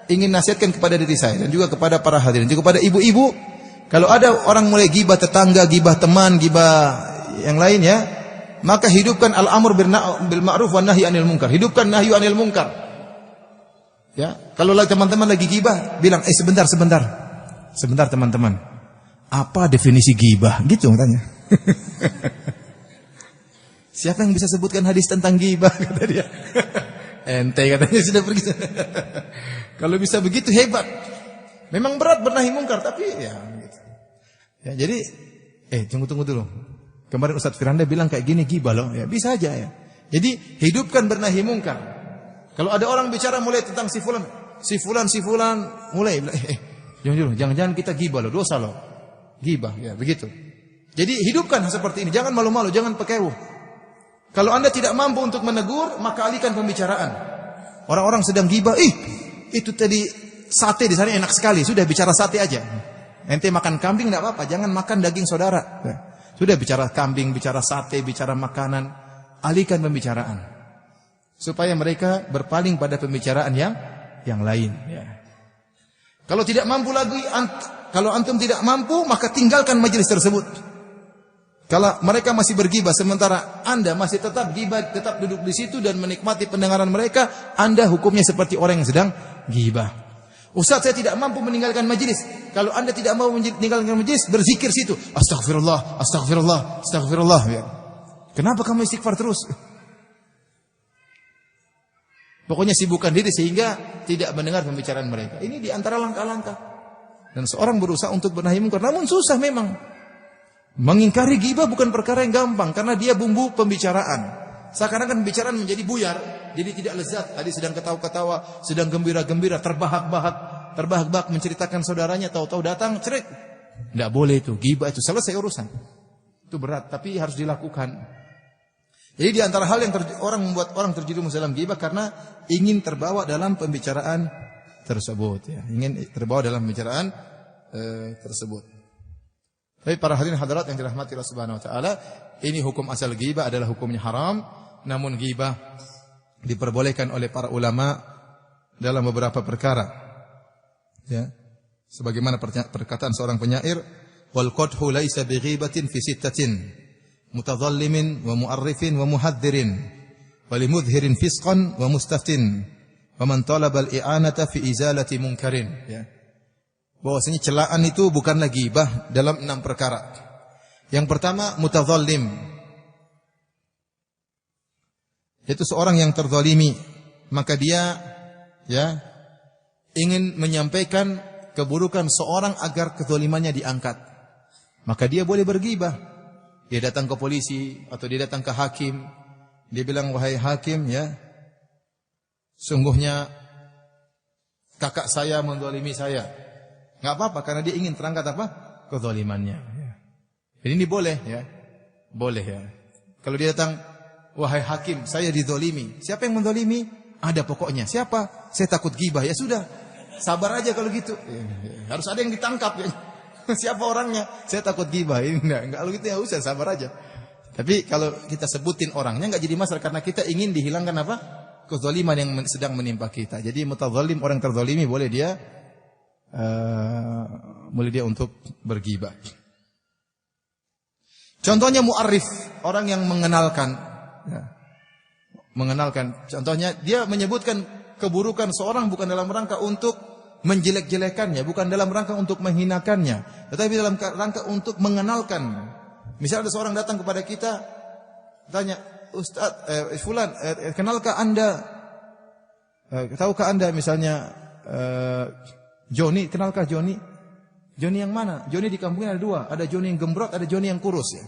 ingin nasihatkan kepada diri saya dan juga kepada para hadirin, juga kepada ibu-ibu, kalau ada orang mulai ghibah tetangga, ghibah teman, ghibah yang lain, ya, maka hidupkan al-amr bil ma'ruf wan nahi 'anil munkar. Hidupkan nahyu 'anil munkar. Ya, kalau teman-teman lagi ghibah, bilang, sebentar teman-teman. Apa definisi ghibah? Gitu katanya. Siapa yang bisa sebutkan hadis tentang ghibah, kata dia. Ente katanya sudah pergi. Kalau bisa begitu hebat. Memang berat bernahi mungkar, tapi ya gitu. Ya, jadi tunggu dulu. Kemarin Ustaz Firanda bilang kayak gini ghibah loh, ya bisa aja ya. Jadi hidupkan bernahi mungkar. Kalau ada orang bicara mulai tentang si fulan mulai jangan kita ghibah loh, dosa loh. Ghibah, ya begitu. Jadi hidupkan seperti ini, jangan malu-malu, jangan pekewuh. Kalau Anda tidak mampu untuk menegur, maka alihkan pembicaraan. Orang-orang sedang ghibah, itu tadi sate di sana enak sekali, sudah bicara sate aja. Ente makan kambing enggak apa-apa, jangan makan daging saudara. Sudah bicara kambing, bicara sate, bicara makanan, alihkan pembicaraan. Supaya mereka berpaling pada pembicaraan yang lain. Ya. Kalau tidak mampu lagi, kalau antum tidak mampu, maka tinggalkan majelis tersebut. Kalau mereka masih berghibah, sementara Anda masih tetap ghibah, tetap duduk di situ dan menikmati pendengaran mereka, Anda hukumnya seperti orang yang sedang ghibah. Ustaz, saya tidak mampu meninggalkan majelis. Kalau Anda tidak mau meninggalkan majelis, berzikir situ. Astagfirullah. Ya. Kenapa kamu istighfar terus? Pokoknya sibukkan diri sehingga tidak mendengar pembicaraan mereka. Ini di antara langkah-langkah. Dan seorang berusaha untuk bernahi mungkar, namun susah memang. Mengingkari ghibah bukan perkara yang gampang, karena dia bumbu pembicaraan. Seakan-akan pembicaraan menjadi buyar, jadi tidak lezat. Tadi sedang ketawa-ketawa, sedang gembira-gembira, terbahak-bahak menceritakan saudaranya, tahu-tahu datang cerit. Tidak boleh itu, ghibah itu selesai urusan. Itu berat, tapi harus dilakukan. Jadi di antara hal yang orang membuat orang terjerumus dalam ghibah karena ingin terbawa dalam pembicaraan tersebut, ya. Ingin terbawa dalam pembicaraan tersebut. Tapi para hadirin hadirat yang dirahmati Allah Subhanahu wa taala, ini hukum asal ghibah adalah hukumnya haram, namun ghibah diperbolehkan oleh para ulama dalam beberapa perkara. Ya. Sebagaimana perkataan seorang penyair, wal qadhu laisa bighibatin fi sittatin mutadhallimin wa mu'arrifin wa muhadzirin wa limudhirin fisqan wa mustaftin wa man talaba al-i'anata fi izalati munkarin, ya. Bahwasanya celaan itu bukanlah ghibah dalam 6 perkara. Yang pertama mutadhallim, yaitu seorang yang terzalimi, maka dia, ya, ingin menyampaikan keburukan seorang agar kezalimannya diangkat. Maka dia boleh berghibah. Dia datang ke polisi atau dia datang ke hakim, dia bilang, wahai hakim, ya, sungguhnya kakak saya menzalimi saya. Enggak apa-apa karena dia ingin terangkat apa? Kezalimannya, ya. Jadi ini boleh, ya. Boleh, ya. Kalau dia datang, wahai hakim, saya dizalimi. Siapa yang menzalimi? Ada pokoknya. Siapa? Saya takut ghibah. Ya sudah. Sabar aja kalau gitu. Harus ada yang ditangkap, ya. Siapa orangnya? Saya takut ghibah. Enggak kalau gitu ya usah, sabar aja. Tapi kalau kita sebutin orangnya enggak jadi masalah karena kita ingin dihilangkan apa? Kezaliman yang sedang menimpa kita. Jadi mutadzalim, orang terzalimi boleh dia untuk berghibah. Contohnya mu'arrif, orang yang mengenalkan, ya. Mengenalkan. Contohnya dia menyebutkan keburukan seorang bukan dalam rangka untuk menjelek-jelekannya, bukan dalam rangka untuk menghinakannya, tetapi dalam rangka untuk mengenalkan. Misal ada seorang datang kepada kita, tanya, Ustaz, fulan, kenalkah Anda, tahukah Anda misalnya Joni, kenalkah Joni? Joni yang mana? Joni di kampungnya ada 2, ada Joni yang gembrot, ada Joni yang kurus, ya.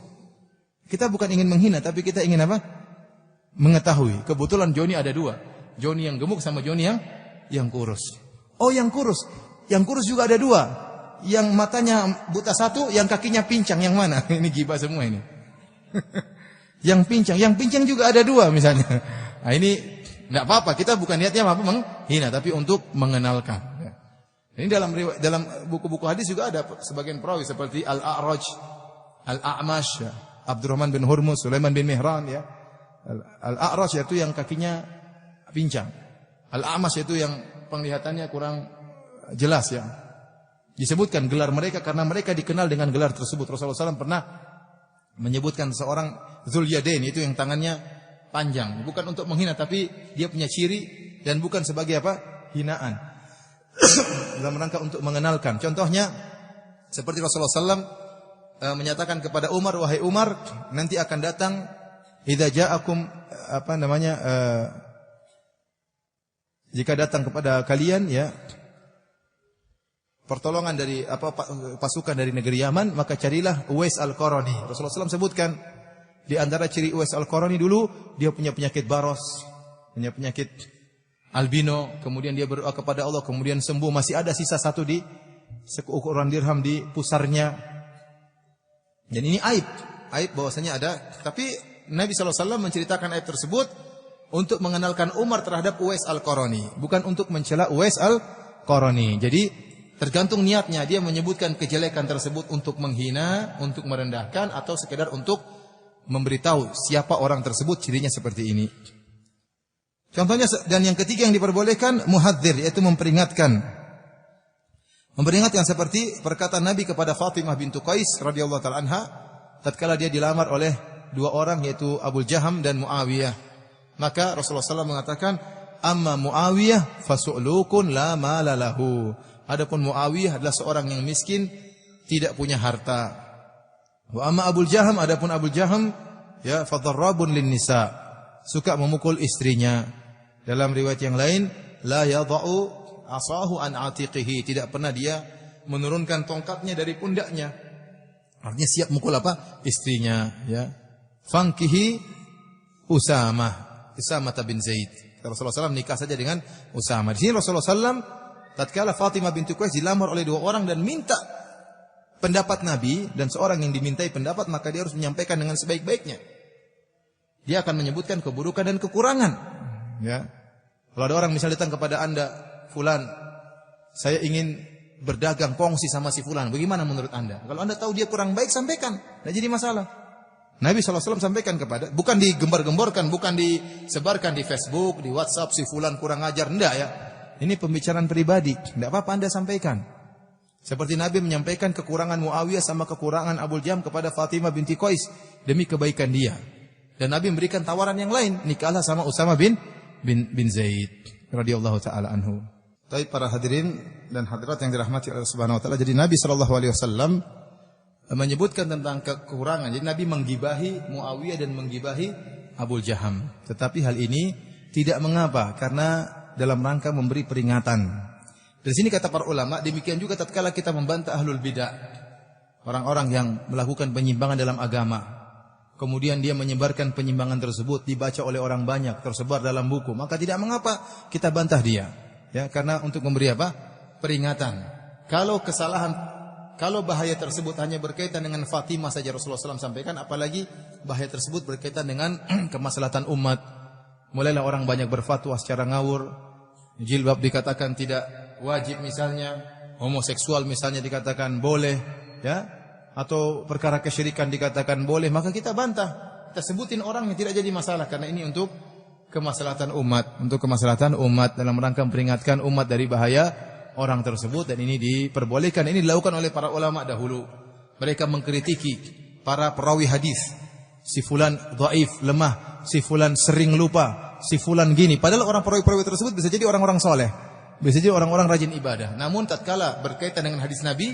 Kita bukan ingin menghina, tapi kita ingin apa? Mengetahui. Kebetulan Joni ada 2, Joni yang gemuk sama Joni yang kurus. Oh, yang kurus. Yang kurus juga ada 2. Yang matanya buta 1, yang kakinya pincang. Yang mana? Ini ghibah semua ini. Yang pincang juga ada 2 misalnya. Nah, ini enggak apa-apa. Kita bukan niatnya apa menghina, tapi untuk mengenalkan. Ini dalam buku-buku hadis juga ada sebagian perawi seperti Al-A'raj, Al-A'mash, ya. Abdurrahman bin Hurmuz, Sulaiman bin Mihran, ya. Al-A'raj itu yang kakinya pincang. Al-A'mash itu yang penglihatannya kurang jelas, ya. Disebutkan gelar mereka karena mereka dikenal dengan gelar tersebut. Rasulullah SAW pernah menyebutkan seorang Dzul Yadain, itu yang tangannya panjang. Bukan untuk menghina, tapi dia punya ciri dan bukan sebagai apa? Hinaan. Dalam rangka untuk mengenalkan. Contohnya seperti Rasulullah SAW menyatakan kepada Umar, wahai Umar, nanti akan datang idza ja'akum jika datang kepada kalian, ya, pertolongan dari pasukan dari negeri Yaman, maka carilah Uwais Al-Qarani. Rasulullah SAW sebutkan di antara ciri Uwais Al-Qarani dulu, dia punya penyakit baros, punya penyakit albino, kemudian dia berdoa kepada Allah, kemudian sembuh, masih ada sisa 1 di seukuran dirham di pusarnya. Dan ini aib bahwasanya ada, tapi Nabi SAW menceritakan aib tersebut untuk mengenalkan Umar terhadap Uwais Al-Qarani, bukan untuk mencela Uwais Al-Qarani. Jadi tergantung niatnya, dia menyebutkan kejelekan tersebut untuk menghina, untuk merendahkan, atau sekedar untuk memberitahu siapa orang tersebut, cirinya seperti ini. Contohnya, dan yang ketiga yang diperbolehkan muhadzir, yaitu memperingatkan. Memperingatkan seperti perkataan Nabi kepada Fatimah bintu Qais radhiyallahu taala anha tatkala dia dilamar oleh 2 orang, yaitu Abu Jaham dan Muawiyah. Maka Rasulullah SAW mengatakan, amma Muawiyah fasu'lukun la mala lahu. Adapun Muawiyah adalah seorang yang miskin, tidak punya harta. Wa amma Abu Jaham, adapun Abu Jaham, ya, fadarrabun lin nisa, suka memukul istrinya. Dalam riwayat yang lain, la yadha'u asahu an atiqihi, tidak pernah dia menurunkan tongkatnya dari pundaknya. Artinya siap mukul apa? Istrinya, ya. Fankihi Usamah bin Zaid. Rasulullah SAW nikah saja dengan Usamah. Di sini Rasulullah SAW tatkala Fatimah binti Qais dilamar oleh 2 orang dan minta pendapat Nabi, dan seorang yang dimintai pendapat maka dia harus menyampaikan dengan sebaik-baiknya. Dia akan menyebutkan keburukan dan kekurangan. Ya. Kalau ada orang misalnya datang kepada Anda, fulan, saya ingin berdagang kongsi sama si fulan. Bagaimana menurut Anda? Kalau Anda tahu dia kurang baik, sampaikan. Tidak jadi masalah. Nabi SAW sampaikan kepada, bukan digembar-gemborkan, bukan disebarkan di Facebook, di WhatsApp, si fulan kurang ajar. Tidak ya. Ini pembicaraan pribadi. Tidak apa-apa Anda sampaikan. Seperti Nabi menyampaikan kekurangan Muawiyah sama kekurangan Abu Jam kepada Fatimah binti Qais demi kebaikan dia. Dan Nabi memberikan tawaran yang lain, nikahlah sama Usama bin Zaid radhiyallahu taala anhu. Tapi para hadirin dan hadirat yang dirahmati Allah Subhanahu wa taala, jadi Nabi sallallahu alaihi wasallam menyebutkan tentang kekurangan. Jadi Nabi menggibahi Muawiyah dan menggibahi Abu Jaham. Tetapi hal ini tidak mengapa karena dalam rangka memberi peringatan. Dari sini kata para ulama, demikian juga tatkala kita membantah ahlul bidah, orang-orang yang melakukan penyimpangan dalam agama, kemudian dia menyebarkan penyimpangan tersebut, dibaca oleh orang banyak, tersebar dalam buku, maka tidak mengapa kita bantah dia, ya, karena untuk memberi apa? Peringatan. Kalau kesalahan, kalau bahaya tersebut hanya berkaitan dengan Fatimah saja Rasulullah SAW sampaikan, apalagi bahaya tersebut berkaitan dengan kemaslahatan umat. Mulailah orang banyak berfatwa secara ngawur, jilbab dikatakan tidak wajib misalnya, homoseksual misalnya dikatakan boleh, ya, atau perkara kesyirikan dikatakan boleh, maka kita bantah, kita sebutin orang yang tidak jadi masalah karena ini untuk kemaslahatan umat, dalam rangka memperingatkan umat dari bahaya orang tersebut, dan ini diperbolehkan. Ini dilakukan oleh para ulama dahulu. Mereka mengkritiki para perawi hadis, si fulan dhaif, lemah, si fulan sering lupa, si fulan gini, padahal orang perawi-perawi tersebut bisa jadi orang-orang soleh, bisa jadi orang-orang rajin ibadah. Namun tatkala berkaitan dengan hadis Nabi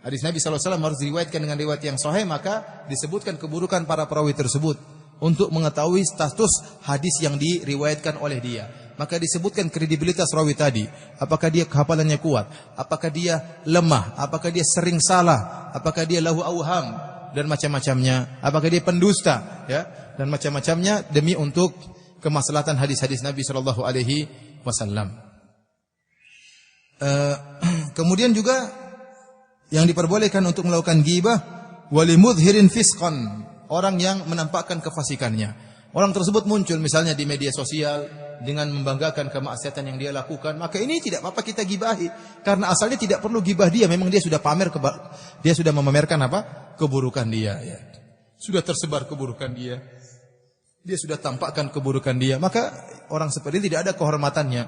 SAW harus diriwayatkan dengan riwayat yang sahih, maka disebutkan keburukan para perawi tersebut untuk mengetahui status hadis yang diriwayatkan oleh dia. Maka disebutkan kredibilitas rawi tadi, apakah dia kehafalannya kuat, apakah dia lemah, apakah dia sering salah, apakah dia lahu auham dan macam-macamnya, apakah dia pendusta, ya, dan macam-macamnya demi untuk kemaslahatan hadis-hadis Nabi sallallahu alaihi wasallam. Kemudian juga yang diperbolehkan untuk melakukan ghibah walimudhirin fisqan, orang yang menampakkan kefasikannya. Orang tersebut muncul misalnya di media sosial dengan membanggakan kemaksiatan yang dia lakukan, maka ini tidak apa-apa kita gibahi, karena asalnya tidak perlu gibah dia, memang dia sudah pamer, dia sudah memamerkan apa? Keburukan dia, ya. Sudah tersebar keburukan dia. Dia sudah tampakkan keburukan dia, maka orang seperti ini tidak ada kehormatannya.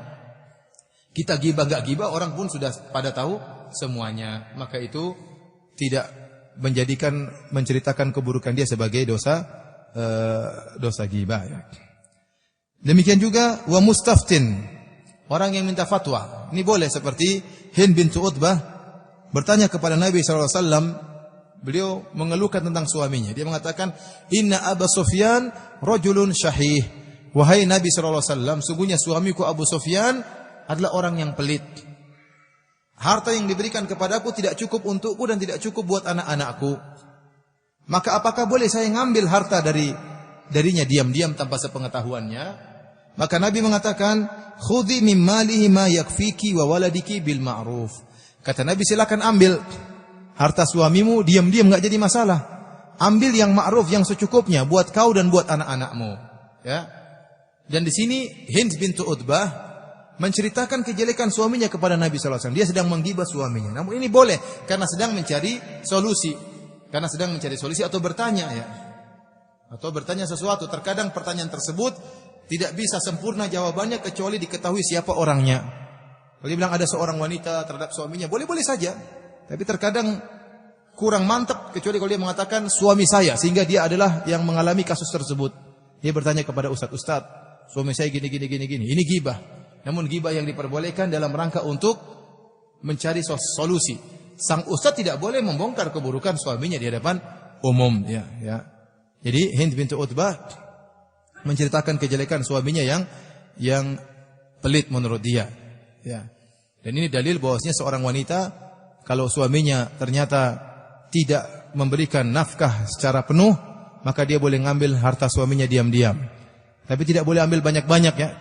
Kita gibah gak gibah, orang pun sudah pada tahu semuanya. Maka itu tidak menceritakan keburukan dia sebagai dosa gibah, ya. Demikian juga wa mustaftin, orang yang minta fatwa. Ini boleh, seperti Hind bintu Utbah bertanya kepada Nabi SAW. Beliau mengeluhkan tentang suaminya. Dia mengatakan, "Inna Abu Sufyan rajulun syahih." Wahai Nabi SAW, sungguhnya suamiku Abu Sufyan adalah orang yang pelit. Harta yang diberikan kepadaku tidak cukup untukku dan tidak cukup buat anak-anakku. Maka apakah boleh saya ngambil harta darinya diam-diam tanpa sepengetahuannya? Maka Nabi mengatakan, "Khudhi min malihi ma yakfiki wa waladiki bil ma'ruf." Kata Nabi, silakan ambil harta suamimu diam-diam, enggak jadi masalah. Ambil yang ma'ruf, yang secukupnya buat kau dan buat anak-anakmu, ya. Dan di sini Hind bintu Utbah menceritakan kejelekan suaminya kepada Nabi SAW. Dia sedang menggibah suaminya. Namun ini boleh karena sedang mencari solusi. Atau bertanya, ya. Atau bertanya sesuatu. Terkadang pertanyaan tersebut tidak bisa sempurna jawabannya kecuali diketahui siapa orangnya. Kalau dia bilang ada seorang wanita terhadap suaminya, boleh-boleh saja. Tapi terkadang kurang mantap kecuali kalau dia mengatakan suami saya, sehingga dia adalah yang mengalami kasus tersebut. Dia bertanya kepada Ustaz, suami saya gini. Ini ghibah. Namun ghibah yang diperbolehkan dalam rangka untuk mencari solusi. Sang ustaz tidak boleh membongkar keburukan suaminya di hadapan umum, ya. Jadi Hind bintu Utbah menceritakan kejelekan suaminya yang pelit menurut dia, ya. Dan ini dalil bahwasanya seorang wanita kalau suaminya ternyata tidak memberikan nafkah secara penuh, maka dia boleh ngambil harta suaminya diam-diam. Tapi tidak boleh ambil banyak-banyak, ya.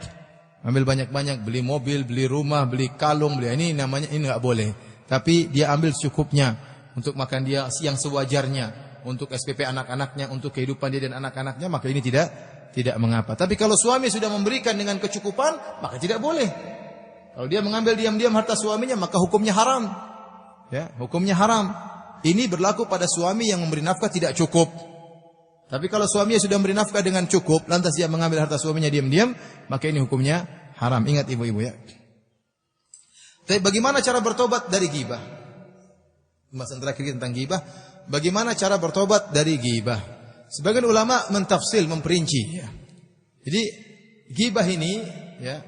Ambil banyak-banyak, beli mobil, beli rumah, beli kalung, ini enggak boleh. Tapi dia ambil secukupnya untuk makan dia yang sewajarnya, untuk SPP anak-anaknya, untuk kehidupan dia dan anak-anaknya, maka ini tidak mengapa. Tapi kalau suami sudah memberikan dengan kecukupan, maka tidak boleh. Kalau dia mengambil diam-diam harta suaminya, maka hukumnya haram. Ya, hukumnya haram. Ini berlaku pada suami yang memberi nafkah tidak cukup. Tapi kalau suaminya sudah memberi nafkah dengan cukup, lantas dia mengambil harta suaminya diam-diam, maka ini hukumnya haram. Ingat ibu-ibu ya. Tapi bagaimana cara bertobat dari ghibah? Pembahasan terakhir tentang ghibah. Bagaimana cara bertobat dari ghibah? Sebagian ulama mentafsil, memperinci. Ya. Jadi ghibah ini, ya,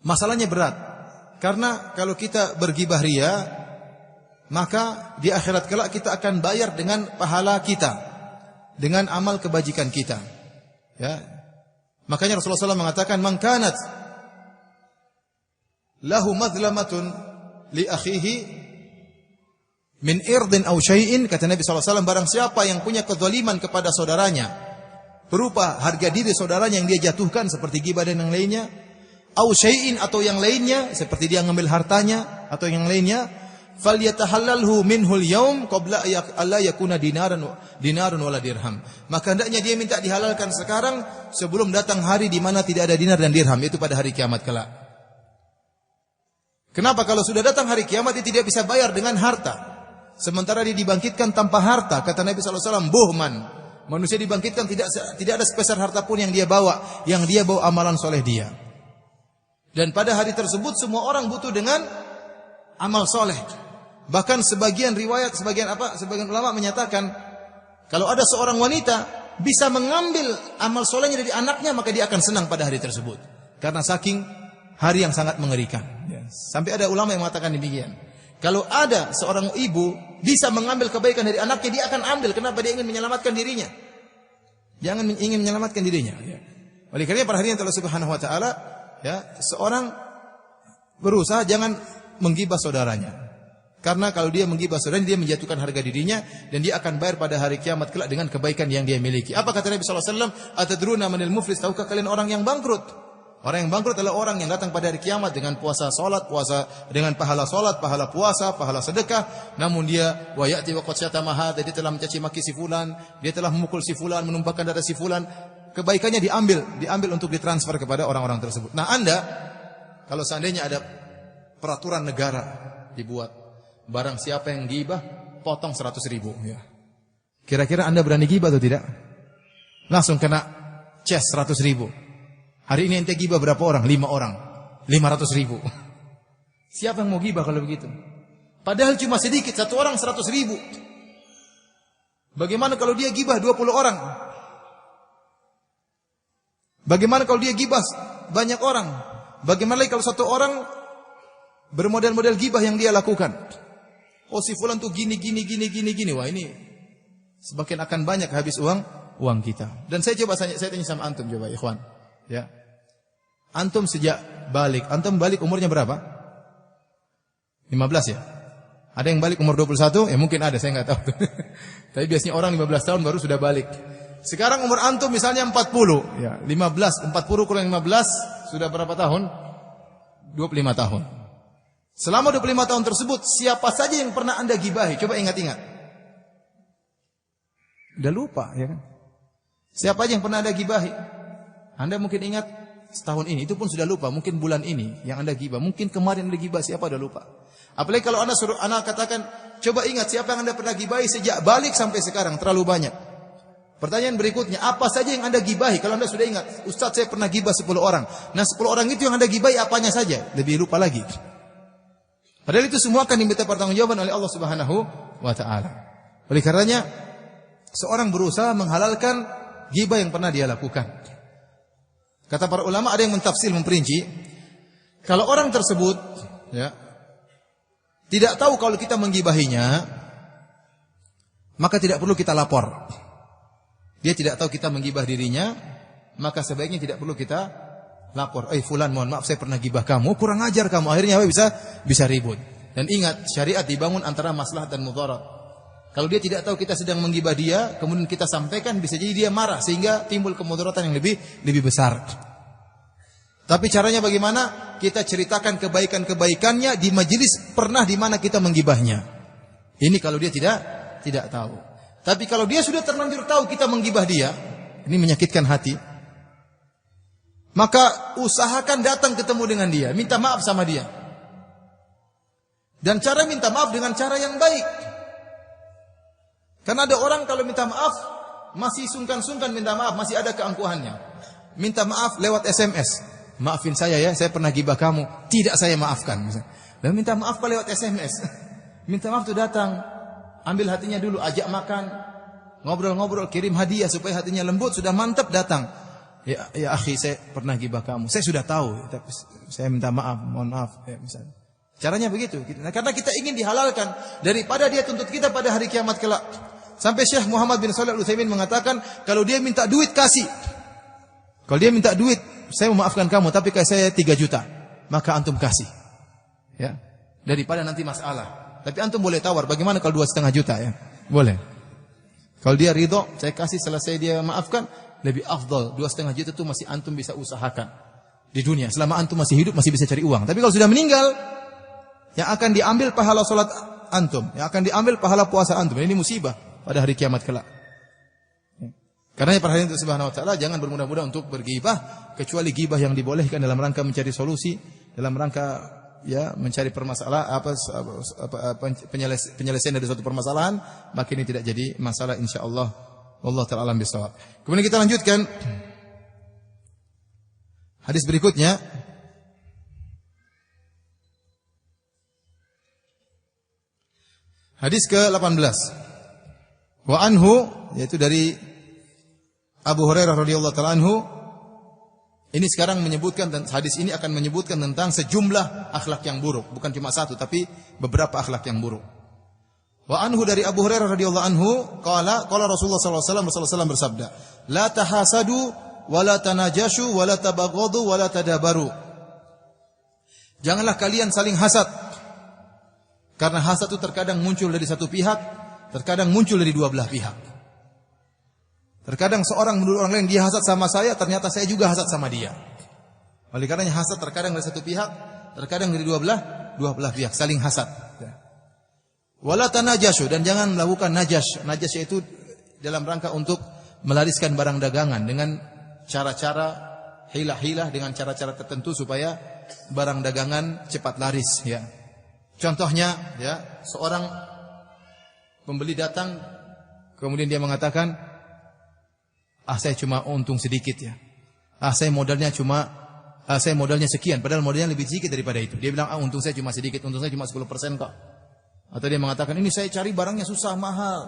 masalahnya berat. Karena kalau kita berghibah ria, maka di akhirat kelak kita akan bayar dengan pahala kita, dengan amal kebajikan kita. Ya. Makanya Rasulullah SAW mengatakan, "Man kanat lahu madlamatun li akhihi min irdin aw syai'in," kata Nabi SAW, barang siapa yang punya kezaliman kepada saudaranya berupa harga diri saudaranya yang dia jatuhkan seperti ghibah dan yang lainnya, aw syai'in atau yang lainnya seperti dia ngambil hartanya atau yang lainnya, falyatahallalhu minhul yaum qabla alla yakuna dinarun wala dirham. Maka hendaknya dia minta dihalalkan sekarang sebelum datang hari di mana tidak ada dinar dan dirham, yaitu pada hari kiamat kelak. Kenapa? Kalau sudah datang hari kiamat dia tidak bisa bayar dengan harta. Sementara dia dibangkitkan tanpa harta, kata Nabi SAW, buhman. Manusia dibangkitkan tidak ada sepeser harta pun yang dia bawa amalan soleh dia. Dan pada hari tersebut semua orang butuh dengan amal soleh. Bahkan sebagian ulama menyatakan, kalau ada seorang wanita bisa mengambil amal solehnya dari anaknya, maka dia akan senang pada hari tersebut. Karena saking hari yang sangat mengerikan. Sampai ada ulama yang mengatakan demikian. Kalau ada seorang ibu bisa mengambil kebaikan dari anaknya, dia akan ambil. Kenapa? Dia ingin menyelamatkan dirinya. Ingin menyelamatkan dirinya. Ya. Oleh karena pada hari yang Allah Subhanahu Wa Taala, ya, seorang berusaha jangan menggibah saudaranya. Karena kalau dia menggibah saudaranya, dia menjatuhkan harga dirinya dan dia akan bayar pada hari kiamat kelak dengan kebaikan yang dia miliki. Apa kata Nabi SAW? Atadruna manil muflis? Tahukah kalian orang yang bangkrut? Orang yang bangkrut adalah orang yang datang pada hari kiamat dengan puasa dengan pahala salat, pahala puasa, pahala sedekah, namun dia wa ya'ti wa qad syatama, dia telah mencaci maki si fulan, dia telah memukul si fulan, menumpahkan darah si fulan. Kebaikannya diambil untuk ditransfer kepada orang-orang tersebut. Nah, Anda kalau seandainya ada peraturan negara dibuat, barang siapa yang ghibah potong 100.000, ya. Kira-kira Anda berani ghibah atau tidak? Langsung kena ces 100.000. Hari ini ente ghibah berapa orang? 5 orang. 500.000. Siapa yang mau ghibah kalau begitu? Padahal cuma sedikit, satu orang 100.000. Bagaimana kalau dia ghibah 20 orang? Bagaimana kalau dia ghibah banyak orang? Bagaimana kalau satu orang bermodel-model ghibah yang dia lakukan? Oh, si fulan tuh gini. Wah, ini semakin akan banyak habis uang kita. Dan saya tanya sama antum coba, ikhwan. Ya. Antum sejak balik, antum balik umurnya berapa? 15 ya? Ada yang balik umur 21? Ya mungkin ada, saya enggak tahu. Tapi biasanya orang 15 tahun baru sudah balik. Sekarang umur antum misalnya 40, ya, 40 kurang 15 sudah berapa tahun? 25 tahun. Selama 25 tahun tersebut, siapa saja yang pernah Anda gibahi? Coba ingat-ingat. Udah lupa, ya kan? Siapa aja yang pernah Anda gibahi? Anda mungkin ingat setahun ini, itu pun sudah lupa. Mungkin bulan ini yang Anda gibah, mungkin kemarin Anda gibah, siapa udah lupa. Apalagi kalau Anda suruh anak katakan, coba ingat siapa yang Anda pernah gibahi sejak balik sampai sekarang, terlalu banyak. Pertanyaan berikutnya, apa saja yang Anda gibahi? Kalau Anda sudah ingat, Ustaz saya pernah gibah 10 orang. Nah 10 orang itu yang Anda gibahi apanya saja? Lebih lupa lagi. Padahal itu semua akan diminta pertanggungjawaban oleh Allah Subhanahu wa Ta'ala. Oleh karenanya, seorang berusaha menghalalkan gibah yang pernah dia lakukan. Kata para ulama, ada yang mentafsir, memperinci, kalau orang tersebut, ya, tidak tahu kalau kita menggibahinya, maka tidak perlu kita lapor. Dia tidak tahu kita menggibah dirinya, maka sebaiknya tidak perlu kita lapor. Fulan, mohon maaf saya pernah gibah kamu, kurang ajar kamu. Akhirnya bisa ribut. Dan ingat, syariat dibangun antara maslahat dan mudarat. Kalau dia tidak tahu kita sedang menggibah dia, kemudian kita sampaikan, bisa jadi dia marah sehingga timbul kemudaratan yang lebih besar. Tapi caranya bagaimana? Kita ceritakan kebaikan-kebaikannya di majelis pernah di mana kita menggibahnya. Ini kalau dia tidak tahu. Tapi kalau dia sudah terlanjur tahu kita menggibah dia, ini menyakitkan hati, maka usahakan datang ketemu dengan dia, minta maaf sama dia. Dan cara minta maaf dengan cara yang baik. Karena ada orang kalau minta maaf masih sungkan-sungkan minta maaf, masih ada keangkuhannya. Minta maaf lewat SMS. Maafin saya ya, saya pernah gibah kamu. Tidak, saya maafkan. Dan minta maaf lewat SMS. Minta maaf tuh datang, ambil hatinya dulu, ajak makan, ngobrol-ngobrol, kirim hadiah supaya hatinya lembut, sudah mantap datang. Ya akhi, saya pernah gibah kamu. Saya sudah tahu, tapi saya minta maaf, mohon maaf ya, misalnya. Caranya begitu. Karena kita ingin dihalalkan daripada dia tuntut kita pada hari kiamat kelak. Sampai Syekh Muhammad bin Shalih Al-Utsaimin mengatakan, kalau dia minta duit kasih. Kalau dia minta duit, saya memaafkan kamu, tapi kalau saya 3 juta, maka antum kasih. Ya. Daripada nanti masalah. Tapi antum boleh tawar, bagaimana kalau 2,5 juta ya? Boleh. Kalau dia ridho, saya kasih selesai dia maafkan, lebih afdal. 2,5 juta itu masih antum bisa usahakan di dunia. Selama antum masih hidup, masih bisa cari uang. Tapi kalau sudah meninggal, yang akan diambil pahala salat antum, yang akan diambil pahala puasa antum. Ini musibah pada hari kiamat kelak. Karena para hadirin subhanahu wa ta'ala, jangan bermudah-mudah untuk bergibah, kecuali gibah yang dibolehkan dalam rangka mencari solusi, dalam rangka ya mencari permasalahan penyelesaian dari suatu permasalahan, maka ini tidak jadi masalah insyaallah. Wallahu ta'ala alam bisawab. Kemudian kita lanjutkan hadis berikutnya. Hadis ke-18. Wa anhu, yaitu dari Abu Hurairah radhiyallahu ta'ala anhu. Ini sekarang menyebutkan, dan hadis ini akan menyebutkan tentang sejumlah akhlak yang buruk, bukan cuma satu tapi beberapa akhlak yang buruk. Wa anhu, dari Abu Hurairah radhiyallahu anhu, qala Rasulullah sallallahu alaihi wasallam bersabda, la tahasadu wa la tanajashu wa la tabaghadu wa la tadabaru. Janganlah kalian saling hasad. Karena hasad itu terkadang muncul dari satu pihak, terkadang muncul dari dua belah pihak. Terkadang seorang menurut orang lain dia hasad sama saya, ternyata saya juga hasad sama dia. Oleh karenanya hasad terkadang dari satu pihak, terkadang dari dua belah pihak, saling hasad. Wala tanajashu, dan jangan melakukan najas. Najas yaitu dalam rangka untuk melariskan barang dagangan dengan cara-cara hilah-hilah, dengan cara-cara tertentu supaya barang dagangan cepat laris ya. Contohnya ya, seorang pembeli datang kemudian dia mengatakan, saya cuma untung sedikit ya. Saya modalnya sekian, padahal modalnya lebih sedikit daripada itu. Dia bilang, untung saya cuma sedikit, untung saya cuma 10% kok. Atau dia mengatakan, ini saya cari barangnya susah, mahal,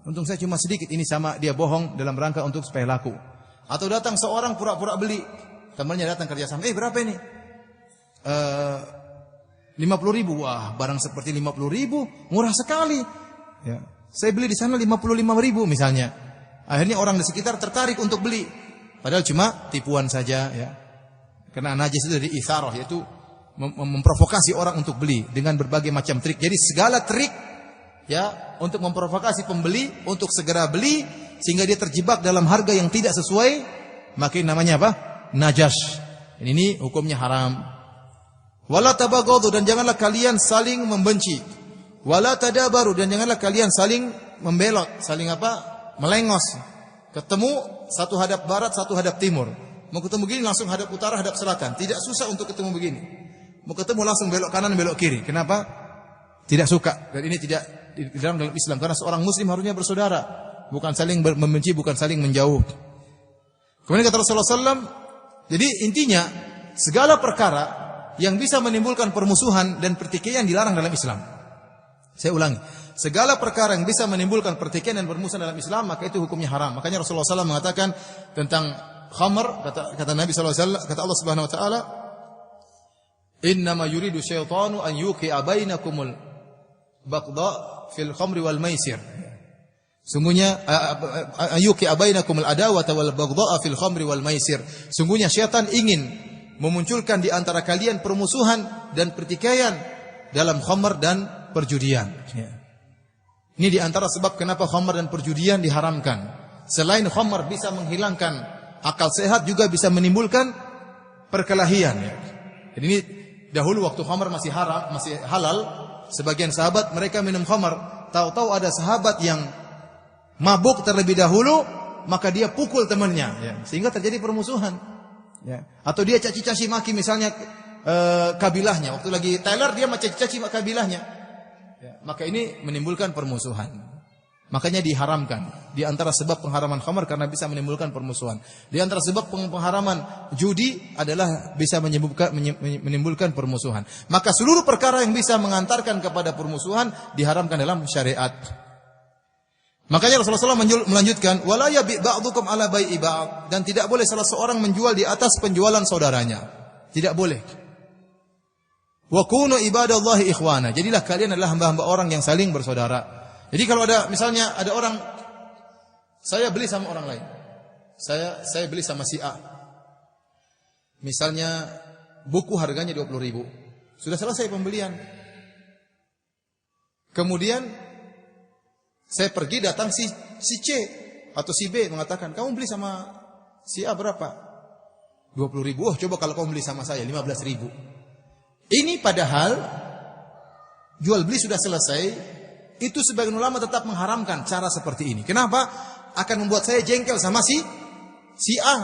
untung saya cuma sedikit. Ini sama, dia bohong dalam rangka untuk supaya laku. Atau datang seorang pura-pura beli, temannya datang kerjasama, berapa ini? 50.000. Wah, barang seperti 50.000 murah sekali ya. Saya beli di sana 55.000 misalnya. Akhirnya orang di sekitar tertarik untuk beli, padahal cuma tipuan saja ya. Karena najis itu dari isarah, yaitu memprovokasi orang untuk beli dengan berbagai macam trik. Jadi segala trik ya untuk memprovokasi pembeli untuk segera beli sehingga dia terjebak dalam harga yang tidak sesuai, maka namanya apa? Najas. Ini hukumnya haram. Wala tabaghadu, dan janganlah kalian saling membenci. Wala tadabaru, dan janganlah kalian saling membelot, saling apa? Melengos. Ketemu satu hadap barat, satu hadap timur. Mau ketemu begini langsung hadap utara, hadap selatan. Tidak susah untuk ketemu begini. Mau ketemu langsung belok kanan, belok kiri. Kenapa? Tidak suka. Dan ini tidak dilarang dalam Islam, karena seorang muslim harusnya bersaudara, bukan saling membenci, bukan saling menjauh. Kemudian kata Rasulullah SAW, jadi intinya segala perkara yang bisa menimbulkan permusuhan dan pertikaian dilarang dalam Islam. Saya ulangi, segala perkara yang bisa menimbulkan pertikaian dan permusuhan dalam Islam, maka itu hukumnya haram. Makanya Rasulullah SAW mengatakan tentang khamr, kata Nabi SAW, kata Allah Subhanahu Wa Taala, innama yuridu syaitanu an yuqi'a bainakumul baghdha fil khamri wal maisir. Sungguhnya yuqi'a bainakumul adawata wal baghdha fil khamri wal maisir. Sungguhnya syaitan ingin memunculkan di antara kalian permusuhan dan pertikaian dalam khamr dan perjudian. Ini di antara sebab kenapa khamr dan perjudian diharamkan. Selain khamr bisa menghilangkan akal sehat, juga bisa menimbulkan perkelahian. Jadi ini dahulu waktu khamr masih haram, masih halal, sebagian sahabat mereka minum khamr. Tahu-tahu ada sahabat yang mabuk terlebih dahulu, maka dia pukul temannya, ya. Sehingga terjadi permusuhan. Ya. Atau dia caci-caci maki misalnya kabilahnya. Waktu lagi Taylor dia mencaci-caci kabilahnya. Ya. Maka ini menimbulkan permusuhan. Makanya diharamkan. Di antara sebab pengharaman khamar karena bisa menimbulkan permusuhan. Di antara sebab pengharaman judi adalah bisa menimbulkan permusuhan. Maka seluruh perkara yang bisa mengantarkan kepada permusuhan diharamkan dalam syariat. Makanya Rasulullah SAW melanjutkan, wala yabi' ba'dukum ala bai'i ba'd, dan tidak boleh salah seorang menjual di atas penjualan saudaranya. Tidak boleh. Wa kunu ibadallahi ikhwana. Jadilah kalian adalah hamba-hamba orang yang saling bersaudara. Jadi kalau ada misalnya ada orang, saya beli sama orang lain, saya beli sama si A, misalnya buku harganya 20.000, sudah selesai pembelian. Kemudian saya pergi datang si C atau si B mengatakan, kamu beli sama si A berapa? 20.000. Oh coba kalau kamu beli sama saya 15.000. Ini padahal jual beli sudah selesai. Itu sebagian ulama tetap mengharamkan cara seperti ini. Kenapa? Akan membuat saya jengkel sama si A.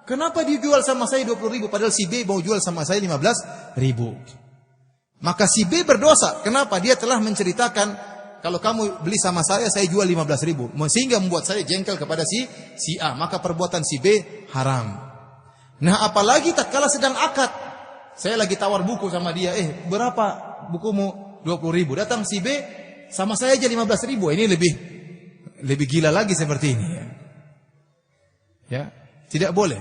Kenapa dijual sama saya 20.000 padahal si B mau jual sama saya 15.000? Maka si B berdosa. Kenapa? Dia telah menceritakan kalau kamu beli sama saya jual 15.000. Sehingga membuat saya jengkel kepada si A. Maka perbuatan si B haram. Nah, apalagi tatkala sedang akad. Saya lagi tawar buku sama dia. Berapa bukumu? 20.000. Datang si B sama saya aja 15.000. Ini lebih gila lagi seperti ini. Ya, tidak boleh.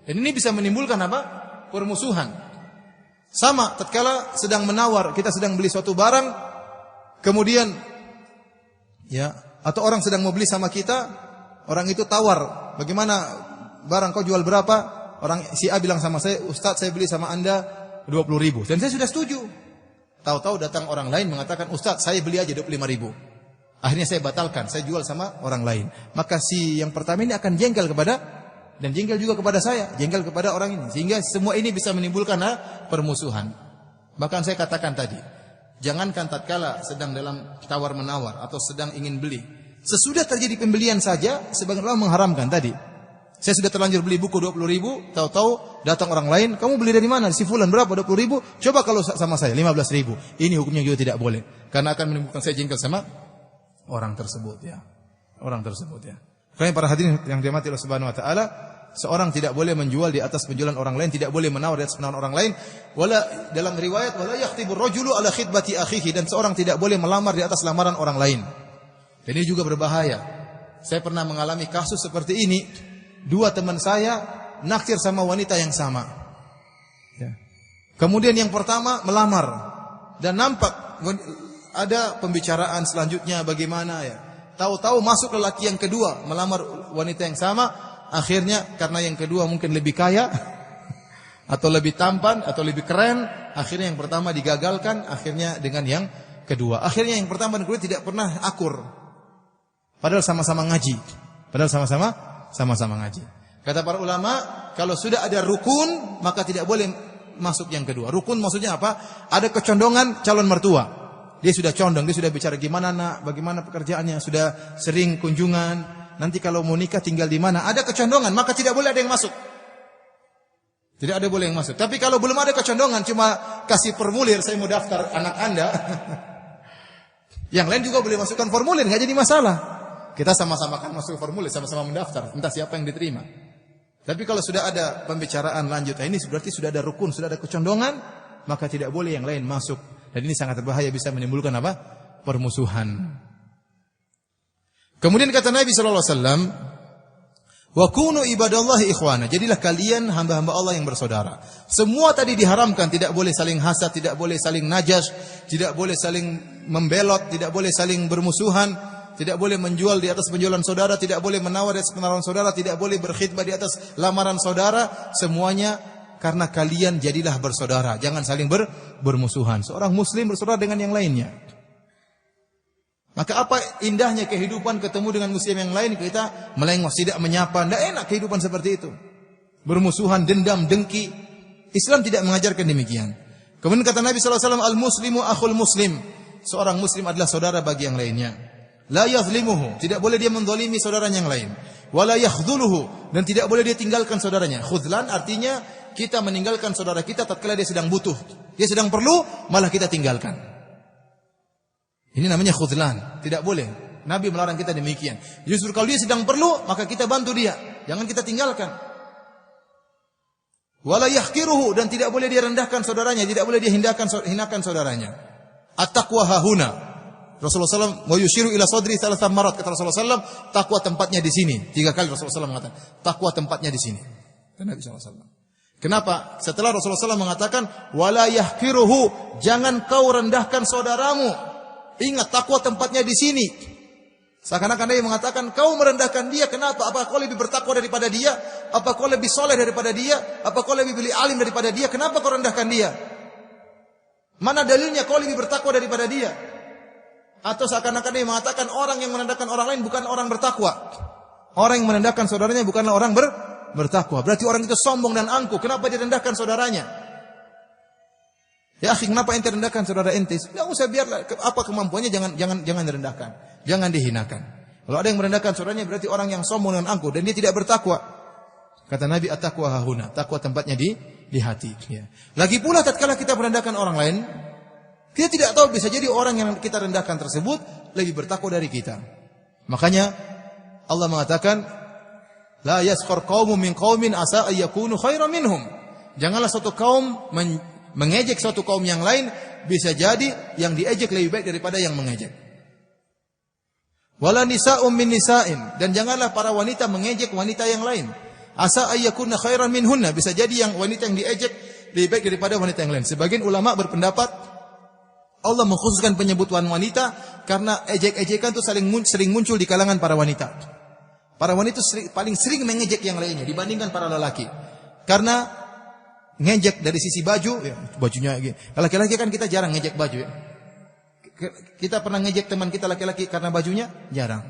Dan ini bisa menimbulkan apa? Permusuhan. Sama tatkala sedang menawar, kita sedang beli suatu barang, kemudian ya, atau orang sedang mau beli sama kita, orang itu tawar, bagaimana barang kau jual berapa? Orang si A bilang sama saya, Ustaz saya beli sama Anda 20.000. Dan saya sudah setuju. Tahu-tahu datang orang lain mengatakan, Ustaz saya beli aja 25.000. Akhirnya saya batalkan, saya jual sama orang lain. Maka si yang pertama ini akan jengkel kepada, dan jengkel juga kepada saya, jengkel kepada orang ini. Sehingga semua ini bisa menimbulkan permusuhan. Bahkan saya katakan tadi, jangankan tatkala sedang dalam tawar-menawar atau sedang ingin beli. Sesudah terjadi pembelian saja, sebagian ulama mengharamkan tadi. Saya sudah terlanjur beli buku 20.000, tahu-tahu datang orang lain, kamu beli dari mana? Si fulan berapa? 20.000? Coba kalau sama saya 15.000. Ini hukumnya juga tidak boleh, karena akan menimbulkan saya jengkel sama orang tersebut ya. Orang tersebut ya. Karena para hadirin yang dirahmati Allah Subhanahu wa taala, seorang tidak boleh menjual di atas penjualan orang lain, tidak boleh menawar di atas penawaran orang lain. Wala dalam riwayat wala yahtibur rajulu ala khidbati akhihi, dan seorang tidak boleh melamar di atas lamaran orang lain. Dan ini juga berbahaya. Saya pernah mengalami kasus seperti ini. Dua teman saya naksir sama wanita yang sama. Ya. Kemudian yang pertama melamar dan nampak ada pembicaraan selanjutnya bagaimana ya. Tahu-tahu masuk lelaki yang kedua melamar wanita yang sama. Akhirnya karena yang kedua mungkin lebih kaya atau lebih tampan atau lebih keren, akhirnya yang pertama digagalkan. Akhirnya dengan yang kedua. Akhirnya yang pertama dan kedua tidak pernah akur. Padahal sama-sama ngaji. Padahal sama-sama ngaji. Kata para ulama, kalau sudah ada rukun, maka tidak boleh masuk yang kedua. Rukun maksudnya apa? Ada kecondongan calon mertua. Dia sudah condong, dia sudah bicara gimana nak, bagaimana pekerjaannya, sudah sering kunjungan. Nanti kalau mau nikah tinggal di mana? Ada kecondongan, maka tidak boleh ada yang masuk. Tidak ada boleh yang masuk. Tapi kalau belum ada kecondongan, cuma kasih formulir, saya mau daftar anak Anda. Yang lain juga boleh masukkan formulir, nggak jadi masalah. Kita sama-sama kan masuk formulir, sama-sama mendaftar, entah siapa yang diterima. Tapi kalau sudah ada pembicaraan lanjut, ini berarti sudah ada rukun, sudah ada kecondongan, maka tidak boleh yang lain masuk. Dan ini sangat berbahaya, bisa menimbulkan apa? Permusuhan. Kemudian kata Nabi SAW, wa kunu ibadallahi ikhwana. Jadilah kalian hamba-hamba Allah yang bersaudara. Semua tadi diharamkan, tidak boleh saling hasad, tidak boleh saling najas, tidak boleh saling membelot, tidak boleh saling bermusuhan. Tidak boleh menjual di atas penjualan saudara, tidak boleh menawar di atas penawaran saudara, tidak boleh berkhidmat di atas lamaran saudara. Semuanya karena kalian jadilah bersaudara. Jangan saling bermusuhan. Seorang muslim bersaudara dengan yang lainnya. Maka apa indahnya kehidupan ketemu dengan muslim yang lain, kita melengos, tidak menyapa. Tidak enak kehidupan seperti itu. Bermusuhan, dendam, dengki. Islam tidak mengajarkan demikian. Kemudian kata Nabi SAW, al-muslimu akhul muslim. Seorang muslim adalah saudara bagi yang lainnya. La yazlimuhu, tidak boleh dia menzalimi saudaranya yang lain. Wala yakhdhuluhu, dan tidak boleh dia tinggalkan saudaranya. Khudlan artinya kita meninggalkan saudara kita tatkala dia sedang butuh. Dia sedang perlu, malah kita tinggalkan. Ini namanya khudlan, tidak boleh. Nabi melarang kita demikian. Justru kalau dia sedang perlu, maka kita bantu dia. Jangan kita tinggalkan. Wala yahqiruhu, dan tidak boleh dia rendahkan saudaranya, tidak boleh dia hinakan saudaranya. At-taqwa hahuna. Rasulullah SAW wa yushiru ila sadri thalatha marat, kata Rasulullah SAW, takwa tempatnya di sini. 3 kali Rasulullah SAW mengatakan, takwa tempatnya di sini. Nabi SAW. Kenapa? Setelah Rasulullah SAW mengatakan, wala yahqiruhu, jangan kau rendahkan saudaramu. Ingat, takwa tempatnya di sini. Seakan-akan dia mengatakan, kau merendahkan dia, kenapa? Apa kau lebih bertakwa daripada dia? Apa kau lebih soleh daripada dia? Apa kau lebih alim daripada dia? Kenapa kau rendahkan dia? Mana dalilnya kau lebih bertakwa daripada dia? Atau seakan-akan dia mengatakan, orang yang merendahkan orang lain bukan orang bertakwa. Orang yang merendahkan saudaranya bukanlah orang bertakwa. Berarti orang itu sombong dan angkuh. Kenapa dia rendahkan saudaranya? Ya akhi, kenapa ente rendahkan saudara ente? Enggak usah, biarlah apa kemampuannya, jangan direndahkan. Jangan dihinakan. Kalau ada yang merendahkan saudaranya berarti orang yang sombong dan angkuh dan dia tidak bertakwa. Kata Nabi, at-taqwa hahuna, takwa tempatnya di hati. Ya. Lagi pula tatkala kita merendahkan orang lain, kita tidak tahu, bisa jadi orang yang kita rendahkan tersebut lebih bertakwa dari kita. Makanya Allah mengatakan, la yaskhar qaumun min qaumin asa ay yakunu khairan minhum. Janganlah suatu kaum mengejek suatu kaum yang lain, bisa jadi yang diejek lebih baik daripada yang mengejek. Wala nisa'um min nisa'in, dan janganlah para wanita mengejek wanita yang lain. Asa ay yakunna khairan minhunna, bisa jadi yang wanita yang diejek lebih baik daripada wanita yang lain. Sebagian ulama berpendapat Allah mengkhususkan penyebutan wanita karena ejek-ejekan itu sering muncul di kalangan para wanita. Para wanita paling sering mengejek yang lainnya dibandingkan para lelaki. Karena ngejek dari sisi baju, ya, bajunya gitu. Laki-laki kan kita jarang ngejek baju ya. Kita pernah ngejek teman kita laki-laki karena bajunya? Jarang.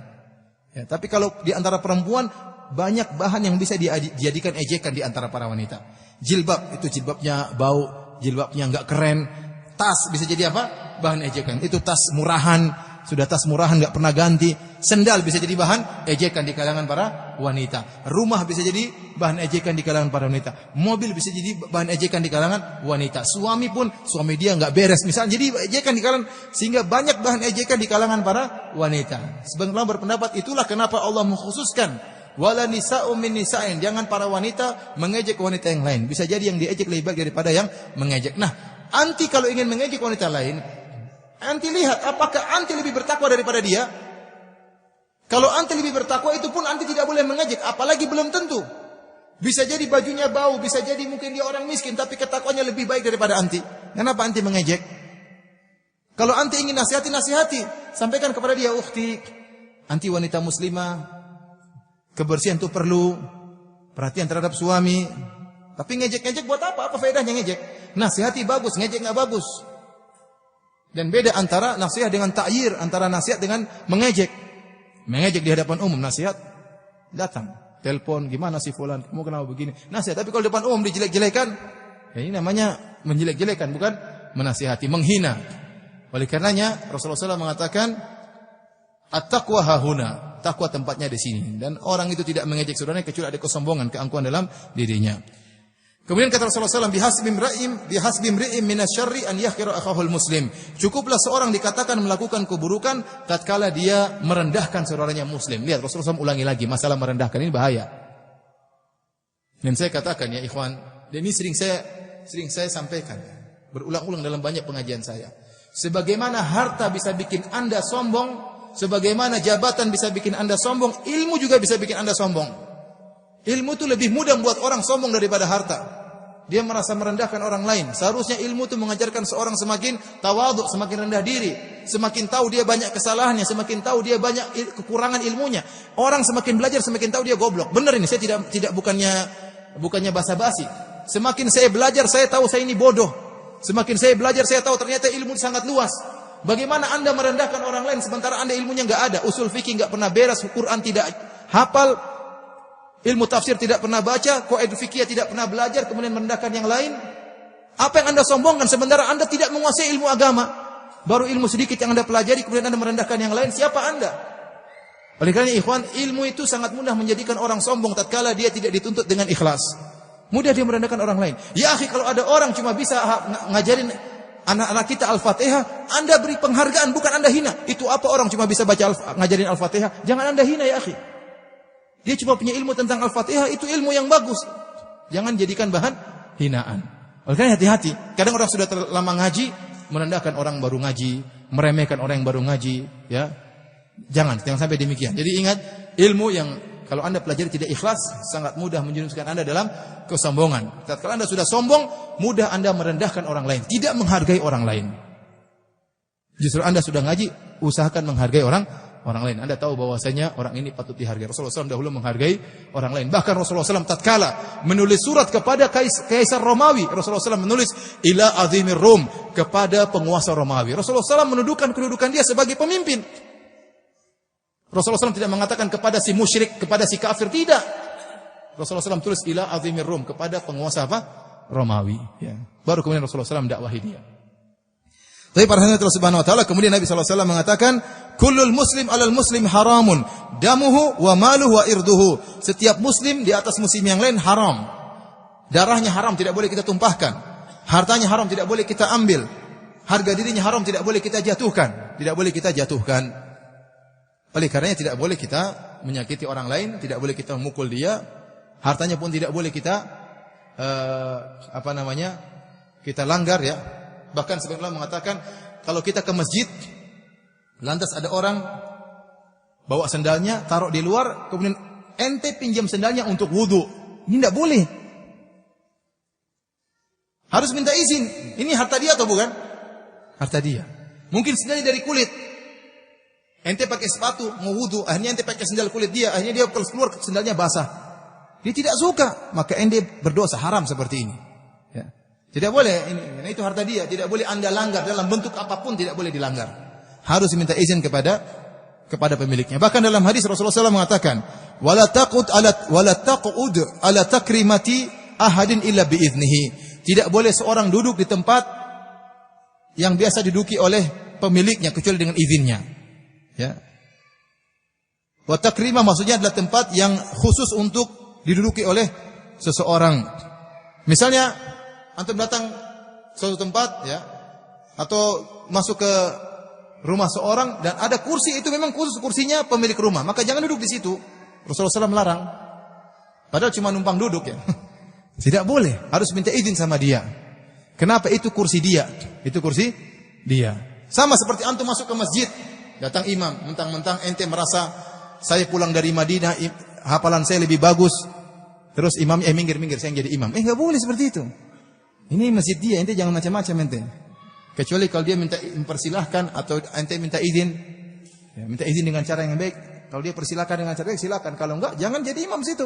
Ya, tapi kalau di antara perempuan banyak bahan yang bisa dijadikan ejekan di antara para wanita. Jilbab, itu jilbabnya bau, jilbabnya enggak keren. Tas bisa jadi apa? Bahan ejekan. Itu tas murahan, sudah tas murahan enggak pernah ganti. Sendal bisa jadi bahan ejekan di kalangan para wanita. Rumah bisa jadi bahan ejekan di kalangan para wanita. Mobil bisa jadi bahan ejekan di kalangan wanita. Suami pun, suami dia enggak beres misalnya, jadi ejekan di kalangan, sehingga banyak bahan ejekan di kalangan para wanita. Sebagian ulama berpendapat itulah kenapa Allah mengkhususkan wala nisa'um min nisa'in, jangan para wanita mengejek wanita yang lain. Bisa jadi yang diejek lebih baik daripada yang mengejek. Nah, anti kalau ingin mengejek wanita lain, anti lihat apakah anti lebih bertakwa daripada dia. Kalau anti lebih bertakwa, itu pun anti tidak boleh mengejek, apalagi belum tentu. Bisa jadi bajunya bau, bisa jadi mungkin dia orang miskin, tapi ketakwanya lebih baik daripada anti. Kenapa anti mengejek? Kalau anti ingin nasihati, sampaikan kepada dia, ukhti, anti wanita muslimah, kebersihan itu perlu, perhatian terhadap suami. Tapi ngejek-ngejek buat apa? Apa faedahnya ngejek? Nasihati bagus, ngejek enggak bagus. Dan beda antara nasihat dengan ta'yir, antara nasihat dengan mengejek. Mengejek di hadapan umum, nasihat datang, telepon, gimana si fulan, kamu kenapa begini? Nasihat. Tapi kalau di depan umum dijelek-jelekan, ya ini namanya menjelek-jelekan, bukan menasihati, menghina. Oleh karenanya Rasulullah SAW mengatakan, at-taqwa hahuna, takwa tempatnya di sini. Dan orang itu tidak mengejek saudaranya kecuali ada kesombongan, keangkuhan dalam dirinya. Kemudian kata Rasulullah SAW, bihasbi imri'in minasyarri an yahqira akhahul muslim. Cukuplah seorang dikatakan melakukan keburukan tatkala dia merendahkan saudaranya muslim. Lihat Rasulullah SAW ulangi lagi masalah merendahkan, ini bahaya. Dan saya katakan ya ikhwan, dan ini sering saya sampaikan berulang-ulang dalam banyak pengajian saya. Sebagaimana harta bisa bikin Anda sombong, sebagaimana jabatan bisa bikin Anda sombong, ilmu juga bisa bikin Anda sombong. Ilmu itu lebih mudah membuat orang sombong daripada harta. Dia merasa merendahkan orang lain. Seharusnya ilmu itu mengajarkan seorang semakin tawadhu, semakin rendah diri, semakin tahu dia banyak kesalahannya, semakin tahu dia banyak kekurangan ilmunya. Orang semakin belajar semakin tahu dia goblok. Benar ini, saya tidak bukannya basa-basi. Semakin saya belajar saya tahu saya ini bodoh. Semakin saya belajar saya tahu ternyata ilmu sangat luas. Bagaimana Anda merendahkan orang lain sementara Anda ilmunya enggak ada, usul fikih enggak pernah beres, Quran tidak hafal, ilmu tafsir tidak pernah baca, qawaid fikih tidak pernah belajar, kemudian merendahkan yang lain? Apa yang Anda sombongkan sementara Anda tidak menguasai ilmu agama? Baru ilmu sedikit yang Anda pelajari, kemudian Anda merendahkan yang lain. Siapa Anda? Oleh karena ikhwan, ilmu itu sangat mudah menjadikan orang sombong tatkala dia tidak dituntut dengan ikhlas. Mudah dia merendahkan orang lain. Ya akhi, kalau ada orang cuma bisa ngajarin anak-anak kita Al-Fatihah, Anda beri penghargaan, bukan Anda hina. Itu apa orang cuma bisa baca ngajarin Al-Fatihah? Jangan Anda hina ya akhi. Dia cuma punya ilmu tentang Al-Fatihah, itu ilmu yang bagus. Jangan jadikan bahan hinaan. Oleh karena hati-hati. Kadang orang sudah lama ngaji, merendahkan orang baru ngaji, meremehkan orang yang baru ngaji, ya. Jangan sampai demikian. Jadi ingat, ilmu yang kalau Anda pelajari tidak ikhlas, sangat mudah menjerumuskan Anda dalam kesombongan. Kalau Anda sudah sombong, mudah Anda merendahkan orang lain, tidak menghargai orang lain. Justru Anda sudah ngaji, usahakan menghargai orang lain. Anda tahu bahwasanya orang ini patut dihargai. Rasulullah SAW dahulu menghargai orang lain. Bahkan Rasulullah SAW tatkala menulis surat kepada Kaisar Romawi, Rasulullah SAW menulis ila azimir Rum, kepada penguasa Romawi. Rasulullah SAW mendudukan kedudukan dia sebagai pemimpin. Rasulullah SAW tidak mengatakan kepada si musyrik, kepada si kafir, tidak. Rasulullah SAW tulis ila azimir Rum, kepada penguasa apa? Romawi. Ya. Baru kemudian Rasulullah SAW dakwahi dia. Tapi para hadirin Subhanahu wa taala, kemudian Nabi sallallahu alaihi wasallam mengatakan, "Kullul muslim 'alal muslim haramun, damuhu wa maluhu wa irduhu." Setiap muslim di atas muslim yang lain haram. Darahnya haram, tidak boleh kita tumpahkan. Hartanya haram, tidak boleh kita ambil. Harga dirinya haram, tidak boleh kita jatuhkan. Tidak boleh kita jatuhkan. Oleh karenanya tidak boleh kita menyakiti orang lain, tidak boleh kita memukul dia. Hartanya pun tidak boleh kita kita langgar ya. Bahkan sebagian ulama mengatakan kalau kita ke masjid, lantas ada orang bawa sendalnya, taruh di luar, kemudian ente pinjam sendalnya untuk wudu. Ini tidak boleh. Harus minta izin. Ini harta dia atau bukan? Harta dia. Mungkin sendalnya dari kulit. Ente pakai sepatu, mau wudu, akhirnya ente pakai sendal kulit dia, akhirnya dia keluar sendalnya basah. Dia tidak suka, maka ente berdosa, haram seperti ini. Ya. Tidak boleh, ini itu harta dia, tidak boleh Anda langgar dalam bentuk apapun, tidak boleh dilanggar. Harus minta izin kepada pemiliknya. Bahkan dalam hadis Rasulullah SAW mengatakan, "Wala taqud ala takrimati ahadin illa biiznihi." Tidak boleh seorang duduk di tempat yang biasa diduduki oleh pemiliknya kecuali dengan izinnya. Ya. Wa takrimah maksudnya adalah tempat yang khusus untuk diduduki oleh seseorang. Misalnya antum datang suatu tempat ya, atau masuk ke rumah seorang dan ada kursi, itu memang khusus kursinya pemilik rumah, maka jangan duduk di situ. Rasulullah SAW melarang. Padahal cuma numpang duduk ya. Tidak boleh, harus minta izin sama dia. Kenapa? Itu kursi dia. Itu kursi dia. Sama seperti antum masuk ke masjid, datang imam, mentang-mentang ente merasa saya pulang dari Madinah, hafalan saya lebih bagus. Terus imamnya minggir, saya yang jadi imam. Enggak boleh seperti itu. Ini masjid dia, ente jangan macam-macam ente. Kecuali kalau dia minta mempersilahkan atau ente minta izin, ya, minta izin dengan cara yang baik. Kalau dia persilahkan dengan cara baik, silakan. Kalau enggak, jangan jadi imam situ.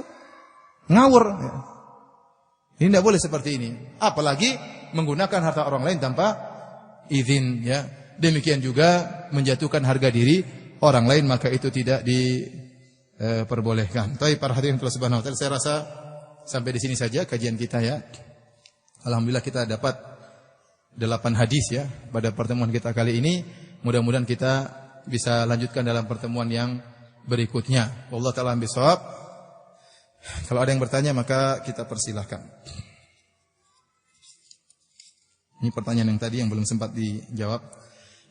Ngawur. Ya. Ini tidak boleh seperti ini. Apalagi menggunakan harta orang lain tanpa izin. Ya. Demikian juga menjatuhkan harga diri orang lain, maka itu tidak diperbolehkan. Tapi para hadirin Allah Subhanahu wa taala, saya rasa sampai di sini saja kajian kita ya. Alhamdulillah kita dapat 8 hadis ya pada pertemuan kita kali ini. Mudah-mudahan kita bisa lanjutkan dalam pertemuan yang berikutnya. Wallahu ta'ala bishawab. Kalau ada yang bertanya maka kita persilahkan. Ini pertanyaan yang tadi yang belum sempat dijawab.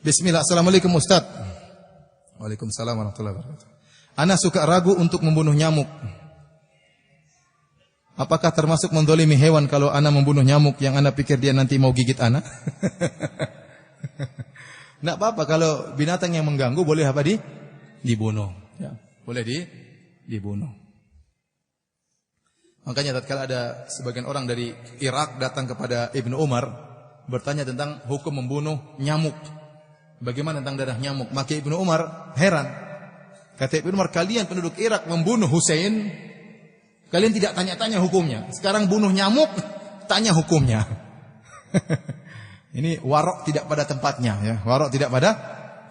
Bismillah. Assalamualaikum Ustaz. Waalaikumsalam warahmatullahi wabarakatuh. Ana suka ragu untuk membunuh nyamuk. Apakah termasuk mendolimi hewan kalau ana membunuh nyamuk yang ana pikir dia nanti mau gigit ana? Tidak apa-apa, kalau binatang yang mengganggu boleh apa dibunuh. Ya, boleh dibunuh. Makanya tatkala ada sebagian orang dari Irak datang kepada Ibnu Umar bertanya tentang hukum membunuh nyamuk. Bagaimana tentang darah nyamuk? Maka Ibnu Umar heran. Kata Ibnu Umar, kalian penduduk Irak membunuh Husain, kalian tidak tanya-tanya hukumnya. Sekarang bunuh nyamuk, tanya hukumnya. Ini warok tidak pada tempatnya ya. Warok tidak pada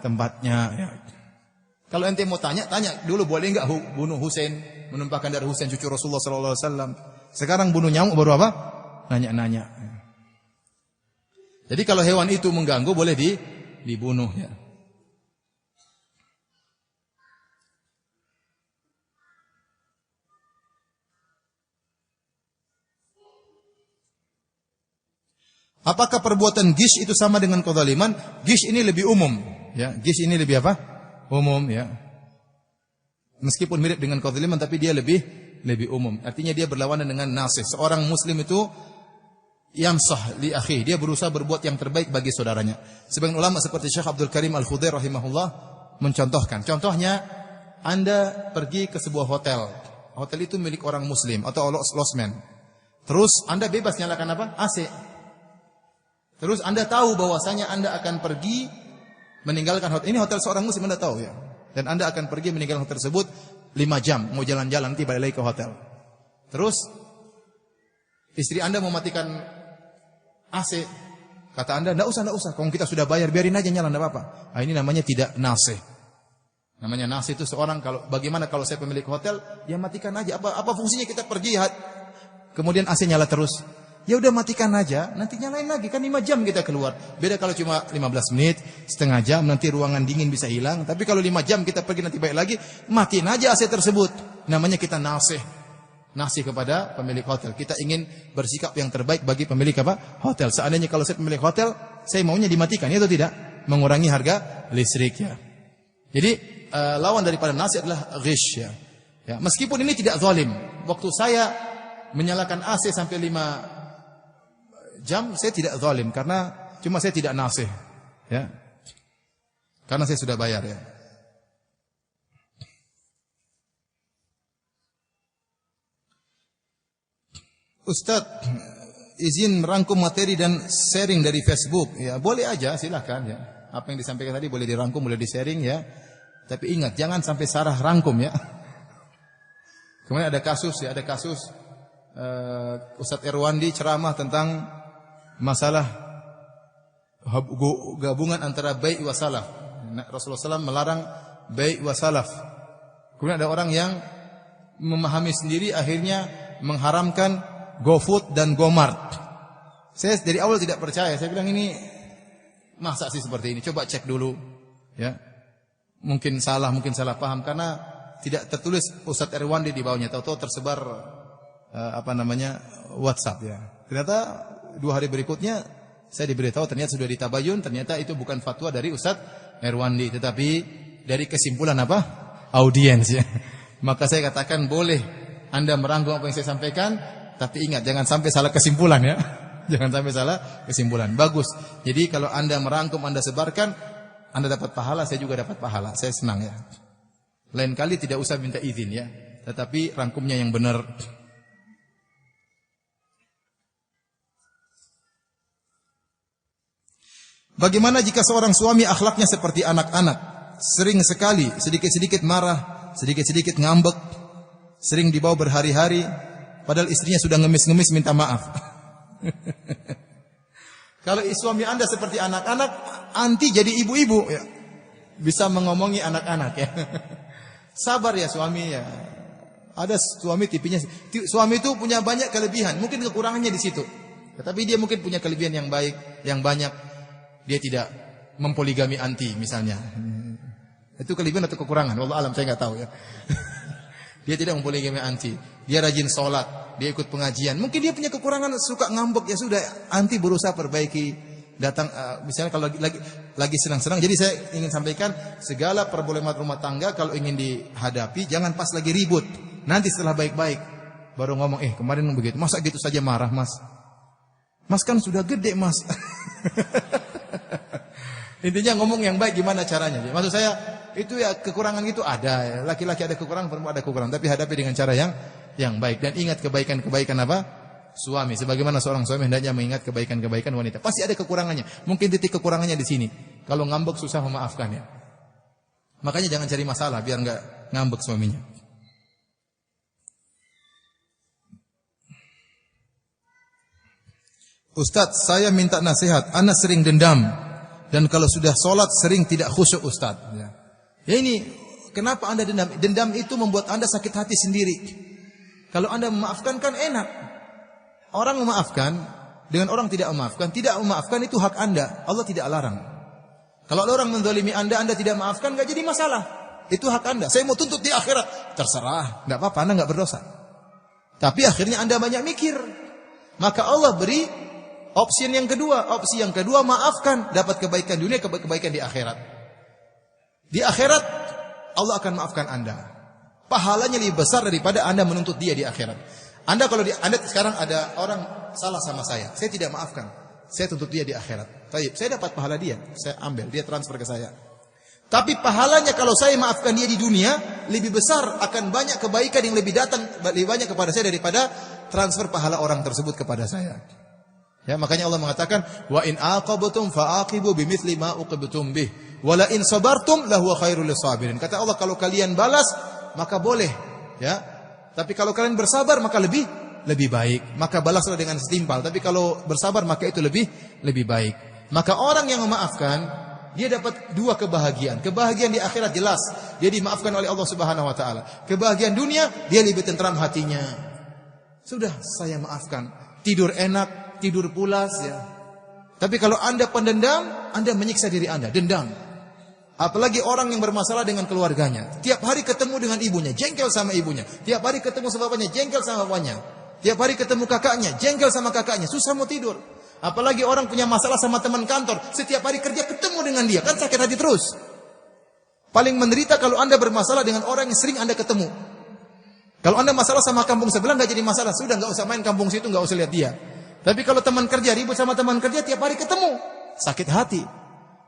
tempatnya ya. Kalau ente mau tanya dulu boleh enggak bunuh Husain, menumpahkan darah Husain cucu Rasulullah sallallahu alaihi wasallam. Sekarang bunuh nyamuk baru apa? Nanya-nanya. Jadi kalau hewan itu mengganggu boleh dibunuh ya. Apakah perbuatan gish itu sama dengan kezaliman? Gish ini lebih umum, ya. Gish ini lebih apa? Umum, ya. Meskipun mirip dengan kezaliman, tapi dia lebih umum. Artinya dia berlawanan dengan nasih. Seorang muslim itu yansah li akhi, dia berusaha berbuat yang terbaik bagi saudaranya. Sebagian ulama seperti Syekh Abdul Karim Al-Khudair rahimahullah mencontohkan. Contohnya, Anda pergi ke sebuah hotel. Hotel itu milik orang muslim atau losmen. Terus Anda bebas nyalakan apa? AC. Terus Anda tahu bahwasanya Anda akan pergi meninggalkan hotel. Ini hotel seorang muslim, Anda tahu ya. Dan Anda akan pergi meninggalkan hotel tersebut 5 jam. Mau jalan-jalan, nanti balik lagi ke hotel. Terus istri Anda mau matikan AC. Kata Anda, enggak usah. Kalau kita sudah bayar, biarin aja nyala, enggak apa-apa. Nah, ini namanya tidak nasih. Namanya nasih itu seorang, bagaimana kalau saya pemilik hotel, ya matikan aja. Apa fungsinya kita pergi, kemudian AC nyala terus? Ya udah matikan aja, nanti nyalain lagi, kan 5 jam kita keluar. Beda kalau cuma 15 menit, setengah jam, nanti ruangan dingin bisa hilang. Tapi kalau 5 jam kita pergi nanti balik lagi, matiin aja AC tersebut. Namanya kita nasih. Nasih kepada pemilik hotel. Kita ingin bersikap yang terbaik bagi pemilik apa? Hotel. Seandainya kalau saya pemilik hotel, saya maunya dimatikan, ya atau tidak? Mengurangi harga listrik ya. Jadi lawan daripada nasih adalah ghish ya. Ya, meskipun ini tidak zalim. Waktu saya menyalakan AC sampai 5 jam, saya tidak zalim karena cuma saya tidak nasih ya. Karena saya sudah bayar ya. Ustadz, izin merangkum materi dan sharing dari Facebook. Ya, boleh aja, silakan ya. Apa yang disampaikan tadi boleh dirangkum, boleh di-sharing ya. Tapi ingat, jangan sampai sarah rangkum ya. Kemudian ada kasus Ustadz Erwandi ceramah tentang masalah gabungan antara bai' wa salaf. Rasulullah SAW melarang bai' wa salaf. Kemudian ada orang yang memahami sendiri akhirnya mengharamkan GoFood dan GoMart. Saya dari awal tidak percaya. Saya bilang ini masa sih seperti ini? Coba cek dulu ya. Mungkin salah paham karena tidak tertulis Ustadz Erwandi di bawahnya. Tahu-tahu tersebar WhatsApp ya. Ternyata 2 hari berikutnya saya diberitahu ternyata sudah ditabayun, ternyata itu bukan fatwa dari Ustadz Erwandi, tetapi dari kesimpulan apa? Audiens ya. Maka saya katakan boleh Anda merangkum apa yang saya sampaikan, tapi ingat jangan sampai salah kesimpulan ya. Jangan sampai salah kesimpulan. Bagus. Jadi kalau Anda merangkum, Anda sebarkan, Anda dapat pahala, saya juga dapat pahala. Saya senang ya. Lain kali tidak usah minta izin ya, tetapi rangkumnya yang benar. Bagaimana jika seorang suami akhlaknya seperti anak-anak, sering sekali sedikit-sedikit marah, sedikit-sedikit ngambek, sering dibawa berhari-hari, padahal istrinya sudah ngemis-ngemis minta maaf. Kalau suami Anda seperti anak-anak, anti jadi ibu-ibu ya. Bisa mengomongi anak-anak ya. Sabar ya suami ya. Ada suami tipinya, suami itu punya banyak kelebihan, mungkin kekurangannya di situ. Tetapi dia mungkin punya kelebihan yang baik, yang banyak. Dia tidak mempoligami anti misalnya. Itu kelebihan atau kekurangan? Wallah alam, saya enggak tahu ya. Dia tidak mempoligami anti. Dia rajin sholat, dia ikut pengajian. Mungkin dia punya kekurangan, suka ngambek, ya sudah, anti berusaha perbaiki. Datang misalnya kalau lagi senang-senang. Jadi saya ingin sampaikan segala problematika rumah tangga kalau ingin dihadapi jangan pas lagi ribut. Nanti setelah baik-baik baru ngomong, kemarin begitu. Masa gitu saja marah, Mas? Mas kan sudah gede, Mas. Intinya ngomong yang baik gimana caranya. Maksud saya itu ya kekurangan itu ada. Laki-laki ada kekurangan, perempuan ada kekurangan. Tapi hadapi dengan cara yang baik. Dan ingat kebaikan-kebaikan apa? Suami. Sebagaimana seorang suami hendaknya mengingat kebaikan-kebaikan wanita. Pasti ada kekurangannya. Mungkin titik kekurangannya di sini. Kalau ngambek susah memaafkan ya. Makanya jangan cari masalah biar enggak ngambek suaminya. Ustadz, saya minta nasihat. Ana sering dendam. Dan kalau sudah sholat sering tidak khusyuk Ustadz. Ya ini, kenapa Anda dendam? Dendam itu membuat Anda sakit hati sendiri. Kalau Anda memaafkan kan enak. Orang memaafkan dengan orang tidak memaafkan itu hak Anda. Allah tidak larang. Kalau ada orang menzalimi Anda tidak maafkan, enggak jadi masalah. Itu hak Anda. Saya mau tuntut di akhirat. Terserah, enggak apa-apa, Anda enggak berdosa. Tapi akhirnya Anda banyak mikir. Maka Allah beri opsi yang kedua. Opsi yang kedua, maafkan, dapat kebaikan dunia, kebaikan di akhirat. Di akhirat Allah akan maafkan Anda. Pahalanya lebih besar daripada Anda menuntut dia di akhirat. Anda sekarang ada orang salah sama saya tidak maafkan. Saya tuntut dia di akhirat. Baik, saya dapat pahala dia, saya ambil, dia transfer ke saya. Tapi pahalanya kalau saya maafkan dia di dunia lebih besar, akan banyak kebaikan yang lebih banyak kepada saya daripada transfer pahala orang tersebut kepada saya. Ya, makanya Allah mengatakan, wa in aqabtum faaqibu bimithli ma uqibtum bih, wa la in sabartum lahu khairul lisabirin. Kata Allah, kalau kalian balas maka boleh, ya. Tapi kalau kalian bersabar maka lebih baik. Maka balaslah dengan setimpal. Tapi kalau bersabar maka itu lebih baik. Maka orang yang memaafkan, dia dapat dua kebahagiaan. Kebahagiaan di akhirat jelas, dia dimaafkan oleh Allah Subhanahu wa taala. Kebahagiaan dunia, dia lebih tentram hatinya. Sudah saya maafkan, tidur enak, tidur pulas ya. Tapi kalau Anda pendendam, Anda menyiksa diri Anda, dendam. Apalagi orang yang bermasalah dengan keluarganya. Tiap hari ketemu dengan ibunya, jengkel sama ibunya. Tiap hari ketemu sama bapaknya, jengkel sama bapaknya. Tiap hari ketemu kakaknya, jengkel sama kakaknya, susah mau tidur. Apalagi orang punya masalah sama teman kantor, setiap hari kerja ketemu dengan dia, kan sakit hati terus. Paling menderita kalau Anda bermasalah dengan orang yang sering Anda ketemu. Kalau Anda masalah sama kampung sebelah enggak jadi masalah, sudah enggak usah main kampung situ, enggak usah lihat dia. Tapi kalau teman kerja ribut sama teman kerja tiap hari ketemu, sakit hati.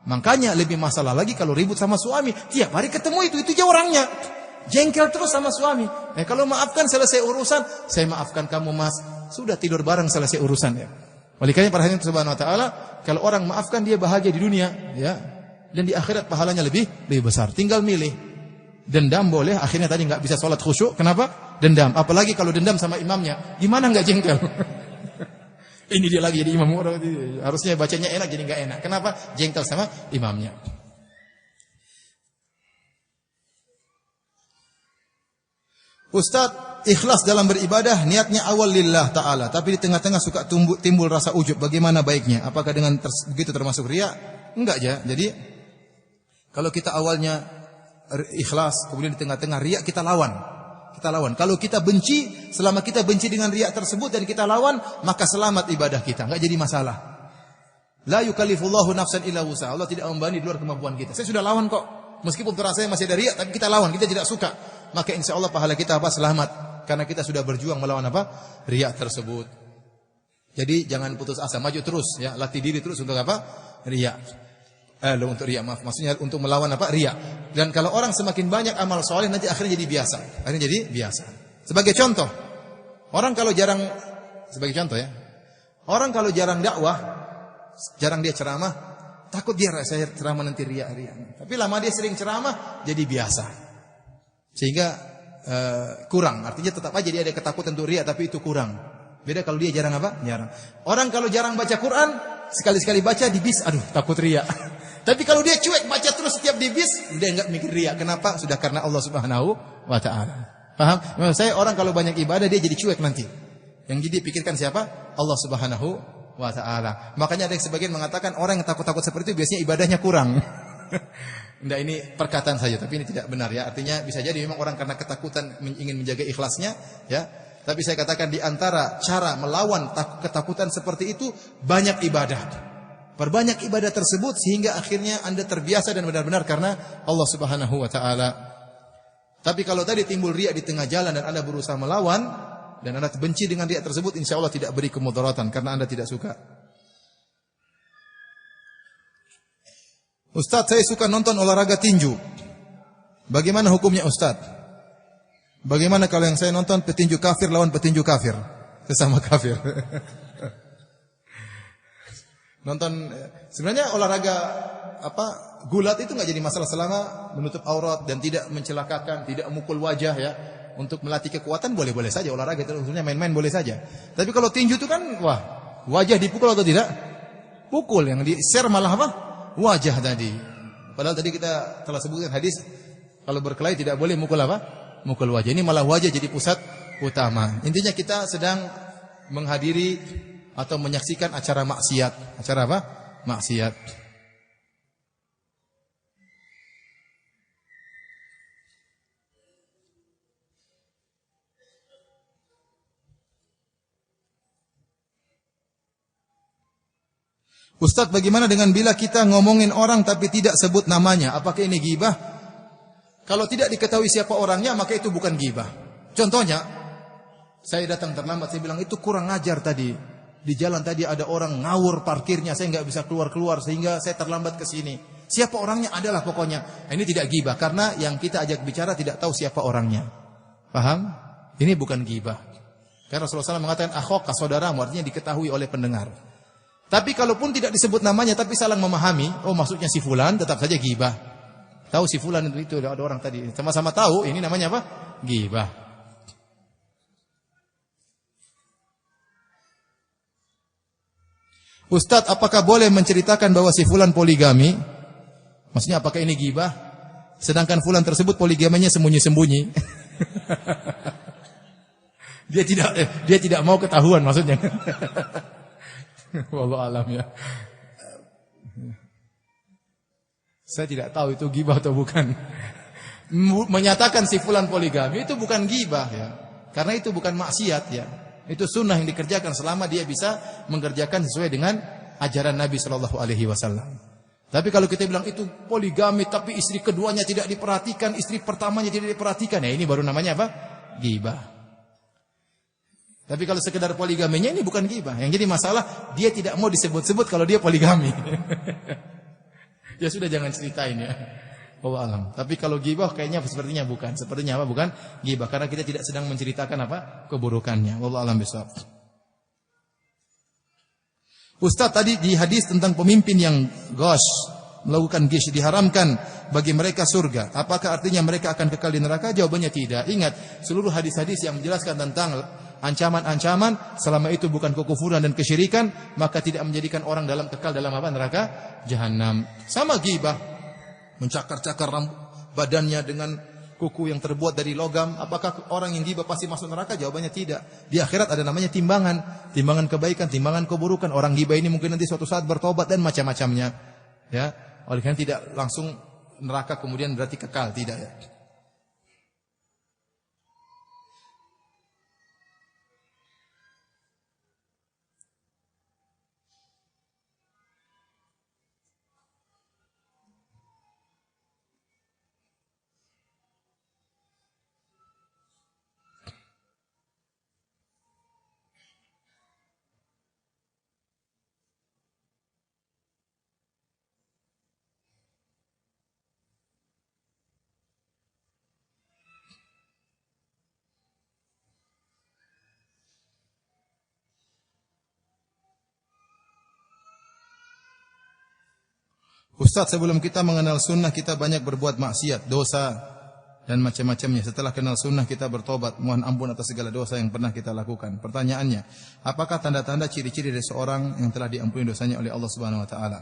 Makanya lebih masalah lagi kalau ribut sama suami, tiap hari ketemu itu aja orangnya. Jengkel terus sama suami. Kalau maafkan selesai urusan, saya maafkan kamu Mas. Sudah tidur bareng selesai urusan ya. Oleh karena para hadirin subhanahu wa taala, kalau orang maafkan dia bahagia di dunia, ya. Dan di akhirat pahalanya lebih besar. Tinggal milih. Dendam boleh, akhirnya tadi enggak bisa salat khusyuk. Kenapa? Dendam. Apalagi kalau dendam sama imamnya, gimana enggak jengkel? Ini dia lagi jadi imam. Harusnya bacanya enak jadi enggak enak. Kenapa? Jengkel sama imamnya. Ustaz, ikhlas dalam beribadah niatnya awal lillah ta'ala, tapi di tengah-tengah suka timbul rasa ujub. Bagaimana baiknya? Apakah dengan begitu termasuk riya? Enggak ya. Jadi kalau kita awalnya ikhlas, kemudian di tengah-tengah riya, kita lawan. Kalau kita benci, selama kita benci dengan riya tersebut dan kita lawan, maka selamat ibadah kita, enggak jadi masalah. La yukallifullahu nafsan illa wus'aha. Allah tidak membebani di luar kemampuan kita. Saya sudah lawan kok. Meskipun rasanya masih ada riya, tapi kita lawan, kita tidak suka. Maka insya Allah pahala kita apa? Selamat. Karena kita sudah berjuang melawan apa? Riya tersebut. Jadi jangan putus asa, maju terus ya, latih diri terus untuk apa? Riya. Untuk riya, maaf. Maksudnya untuk melawan apa? Riya. Dan kalau orang semakin banyak amal soleh nanti akhirnya jadi biasa. Sebagai contoh, orang kalau jarang orang kalau jarang dakwah, jarang dia ceramah, takut dia saya ceramah nanti riya. Tapi lama dia sering ceramah, jadi biasa. Sehingga kurang, artinya tetap aja dia ada ketakutan untuk riya, tapi itu kurang. Beda kalau dia jarang apa? Jarang. Orang kalau jarang baca Quran, sekali-sekali baca di bis, aduh takut riya. Tapi kalau dia cuek baca terus setiap di bis, dia enggak mikir riya. Kenapa? Sudah karena Allah Subhanahu wa taala. Paham? Saya orang kalau banyak ibadah dia jadi cuek nanti. Yang jadi pikirkan siapa? Allah Subhanahu wa taala. Makanya ada yang sebagian mengatakan orang yang takut-takut seperti itu biasanya ibadahnya kurang. Enggak, ini perkataan saja, tapi ini tidak benar ya. Artinya bisa jadi memang orang karena ketakutan ingin menjaga ikhlasnya, ya. Tapi saya katakan di antara cara melawan ketakutan seperti itu banyak ibadah. Perbanyak ibadah tersebut sehingga akhirnya Anda terbiasa dan benar-benar karena Allah Subhanahu wa taala. Tapi kalau tadi timbul riya di tengah jalan dan Anda berusaha melawan dan Anda benci dengan riya tersebut, insya Allah tidak beri kemudaratan karena Anda tidak suka. Ustaz, saya suka nonton olahraga tinju. Bagaimana hukumnya Ustaz? Bagaimana kalau yang saya nonton petinju kafir lawan petinju kafir? Sesama kafir. Nonton, sebenarnya olahraga gulat itu enggak jadi masalah selama menutup aurat dan tidak mencelakakan, tidak memukul wajah ya. Untuk melatih kekuatan boleh-boleh saja, olahraga itu maksudnya main-main boleh saja. Tapi kalau tinju itu kan wajah dipukul atau tidak? Pukul, yang di-share malah apa? Wajah tadi. Padahal tadi kita telah sebutkan hadis kalau berkelahi tidak boleh mukul apa? Mukul wajah. Ini malah wajah jadi pusat utama. Intinya kita sedang menghadiri atau menyaksikan acara maksiat. Acara apa? Maksiat. Ustadz, bagaimana dengan bila kita ngomongin orang tapi tidak sebut namanya? Apakah ini ghibah? Kalau tidak diketahui siapa orangnya, maka itu bukan ghibah. Contohnya, saya datang terlambat, saya bilang itu kurang ajar tadi. Di jalan tadi ada orang ngawur parkirnya, saya nggak bisa keluar sehingga saya terlambat ke sini. Siapa orangnya adalah pokoknya. Ini tidak ghibah karena yang kita ajak bicara tidak tahu siapa orangnya. Paham? Ini bukan ghibah. Karena Rasulullah SAW mengatakan akhaka, saudaramu, artinya diketahui oleh pendengar. Tapi kalaupun tidak disebut namanya tapi saling memahami, oh maksudnya si fulan, tetap saja ghibah. Tahu si fulan itu ada orang tadi, sama-sama tahu, ini namanya apa? Ghibah. Ustadz, apakah boleh menceritakan bahwa si fulan poligami? Maksudnya apakah ini ghibah? Sedangkan fulan tersebut poligaminya sembunyi-sembunyi. Dia tidak mau ketahuan maksudnya. Wallahu alam ya. Saya tidak tahu itu ghibah atau bukan. Menyatakan si fulan poligami itu bukan ghibah ya. Karena itu bukan maksiat ya. Itu sunnah yang dikerjakan selama dia bisa mengerjakan sesuai dengan ajaran Nabi Shallallahu Alaihi Wasallam. Tapi kalau kita bilang itu poligami tapi istri keduanya tidak diperhatikan, istri pertamanya tidak diperhatikan, ya ini baru namanya apa? Ghibah. Tapi kalau sekedar poligaminya ini bukan ghibah. Yang jadi masalah dia tidak mau disebut-sebut kalau dia poligami. Ya sudah jangan ceritain ya. Allah alam. Tapi kalau ghibah kayaknya sepertinya bukan. Sepertinya apa? Bukan ghibah karena kita tidak sedang menceritakan apa? Keburukannya. Allah alam bisawab. Ustaz, tadi di hadis tentang pemimpin yang ghash, melakukan ghish, diharamkan bagi mereka surga. Apakah artinya mereka akan kekal di neraka? Jawabannya tidak. Ingat, seluruh hadis-hadis yang menjelaskan tentang ancaman-ancaman, selama itu bukan kekufuran dan kesyirikan, maka tidak menjadikan orang kekal dalam apa? Neraka jahanam. Sama ghibah, mencakar-cakar badannya dengan kuku yang terbuat dari logam. Apakah orang yang ghibah pasti masuk neraka? Jawabannya tidak. Di akhirat ada namanya timbangan kebaikan, timbangan keburukan. Orang ghibah ini mungkin nanti suatu saat bertobat dan macam-macamnya. Ya, oleh karena tidak langsung neraka kemudian berarti kekal, tidak ya. Ustaz, sebelum kita mengenal sunnah, kita banyak berbuat maksiat, dosa, dan macam-macamnya. Setelah kenal sunnah, kita bertobat, mohon ampun atas segala dosa yang pernah kita lakukan. Pertanyaannya, apakah tanda-tanda ciri-ciri dari seorang yang telah diampuni dosanya oleh Allah Subhanahu Wa Taala?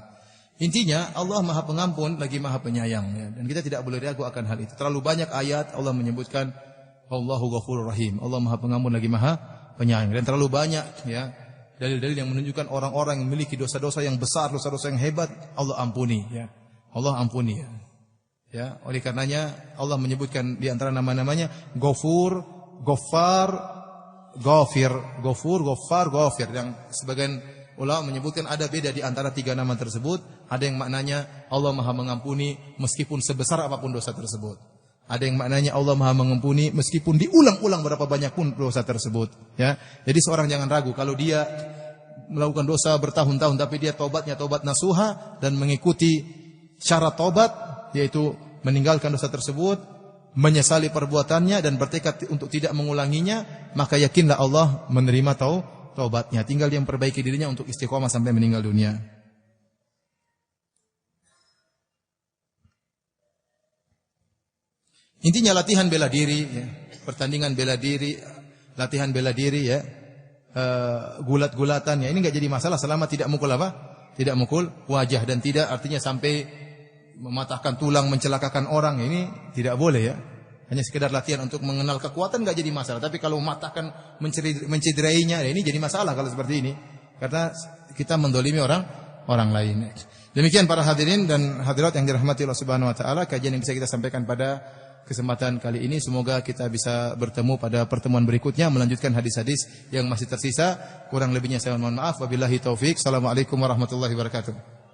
Intinya, Allah Maha Pengampun lagi Maha Penyayang, ya. Dan kita tidak boleh ragu akan hal itu. Terlalu banyak ayat Allah menyebutkan Allahu Ghafurur Rahim, Allah Maha Pengampun lagi Maha Penyayang. Dan terlalu banyak, ya, dalil-dalil yang menunjukkan orang-orang yang memiliki dosa-dosa yang besar, dosa-dosa yang hebat, Allah ampuni, ya. Allah ampuni, ya. Ya, oleh karenanya Allah menyebutkan di antara nama-namanya Ghafur, Ghaffar, Ghafir, Ghafur, Ghaffar, Ghafir. Yang sebagian ulama menyebutkan ada beda di antara tiga nama tersebut. Ada yang maknanya Allah Maha mengampuni meskipun sebesar apapun dosa tersebut. Ada yang maknanya Allah Maha mengampuni meskipun diulang-ulang berapa banyak pun dosa tersebut, ya. Jadi seorang jangan ragu kalau dia melakukan dosa bertahun-tahun tapi dia tobatnya tobat nasuha dan mengikuti syarat tobat, yaitu meninggalkan dosa tersebut, menyesali perbuatannya dan bertekad untuk tidak mengulanginya, maka yakinlah Allah menerima taubatnya. Tinggal dia memperbaiki dirinya untuk istiqomah sampai meninggal dunia. Intinya latihan bela diri, ya. Pertandingan bela diri, latihan bela diri, ya. Gulat-gulatan, ya. Ini enggak jadi masalah selama tidak mukul apa? Tidak mukul wajah dan tidak artinya sampai mematahkan tulang, mencelakakan orang. Ini tidak boleh, ya. Hanya sekedar latihan untuk mengenal kekuatan enggak jadi masalah. Tapi kalau mematahkan, mencederainya, ya ini jadi masalah kalau seperti ini. Karena kita mendolimi orang lain. Demikian para hadirin dan hadirat yang dirahmati Allah Subhanahu Wa Taala, kajian yang bisa kita sampaikan pada kesempatan kali ini. Semoga kita bisa bertemu pada pertemuan berikutnya melanjutkan hadis-hadis yang masih tersisa. Kurang lebihnya saya mohon maaf. Wabillahi taufik. Assalamualaikum warahmatullahi wabarakatuh.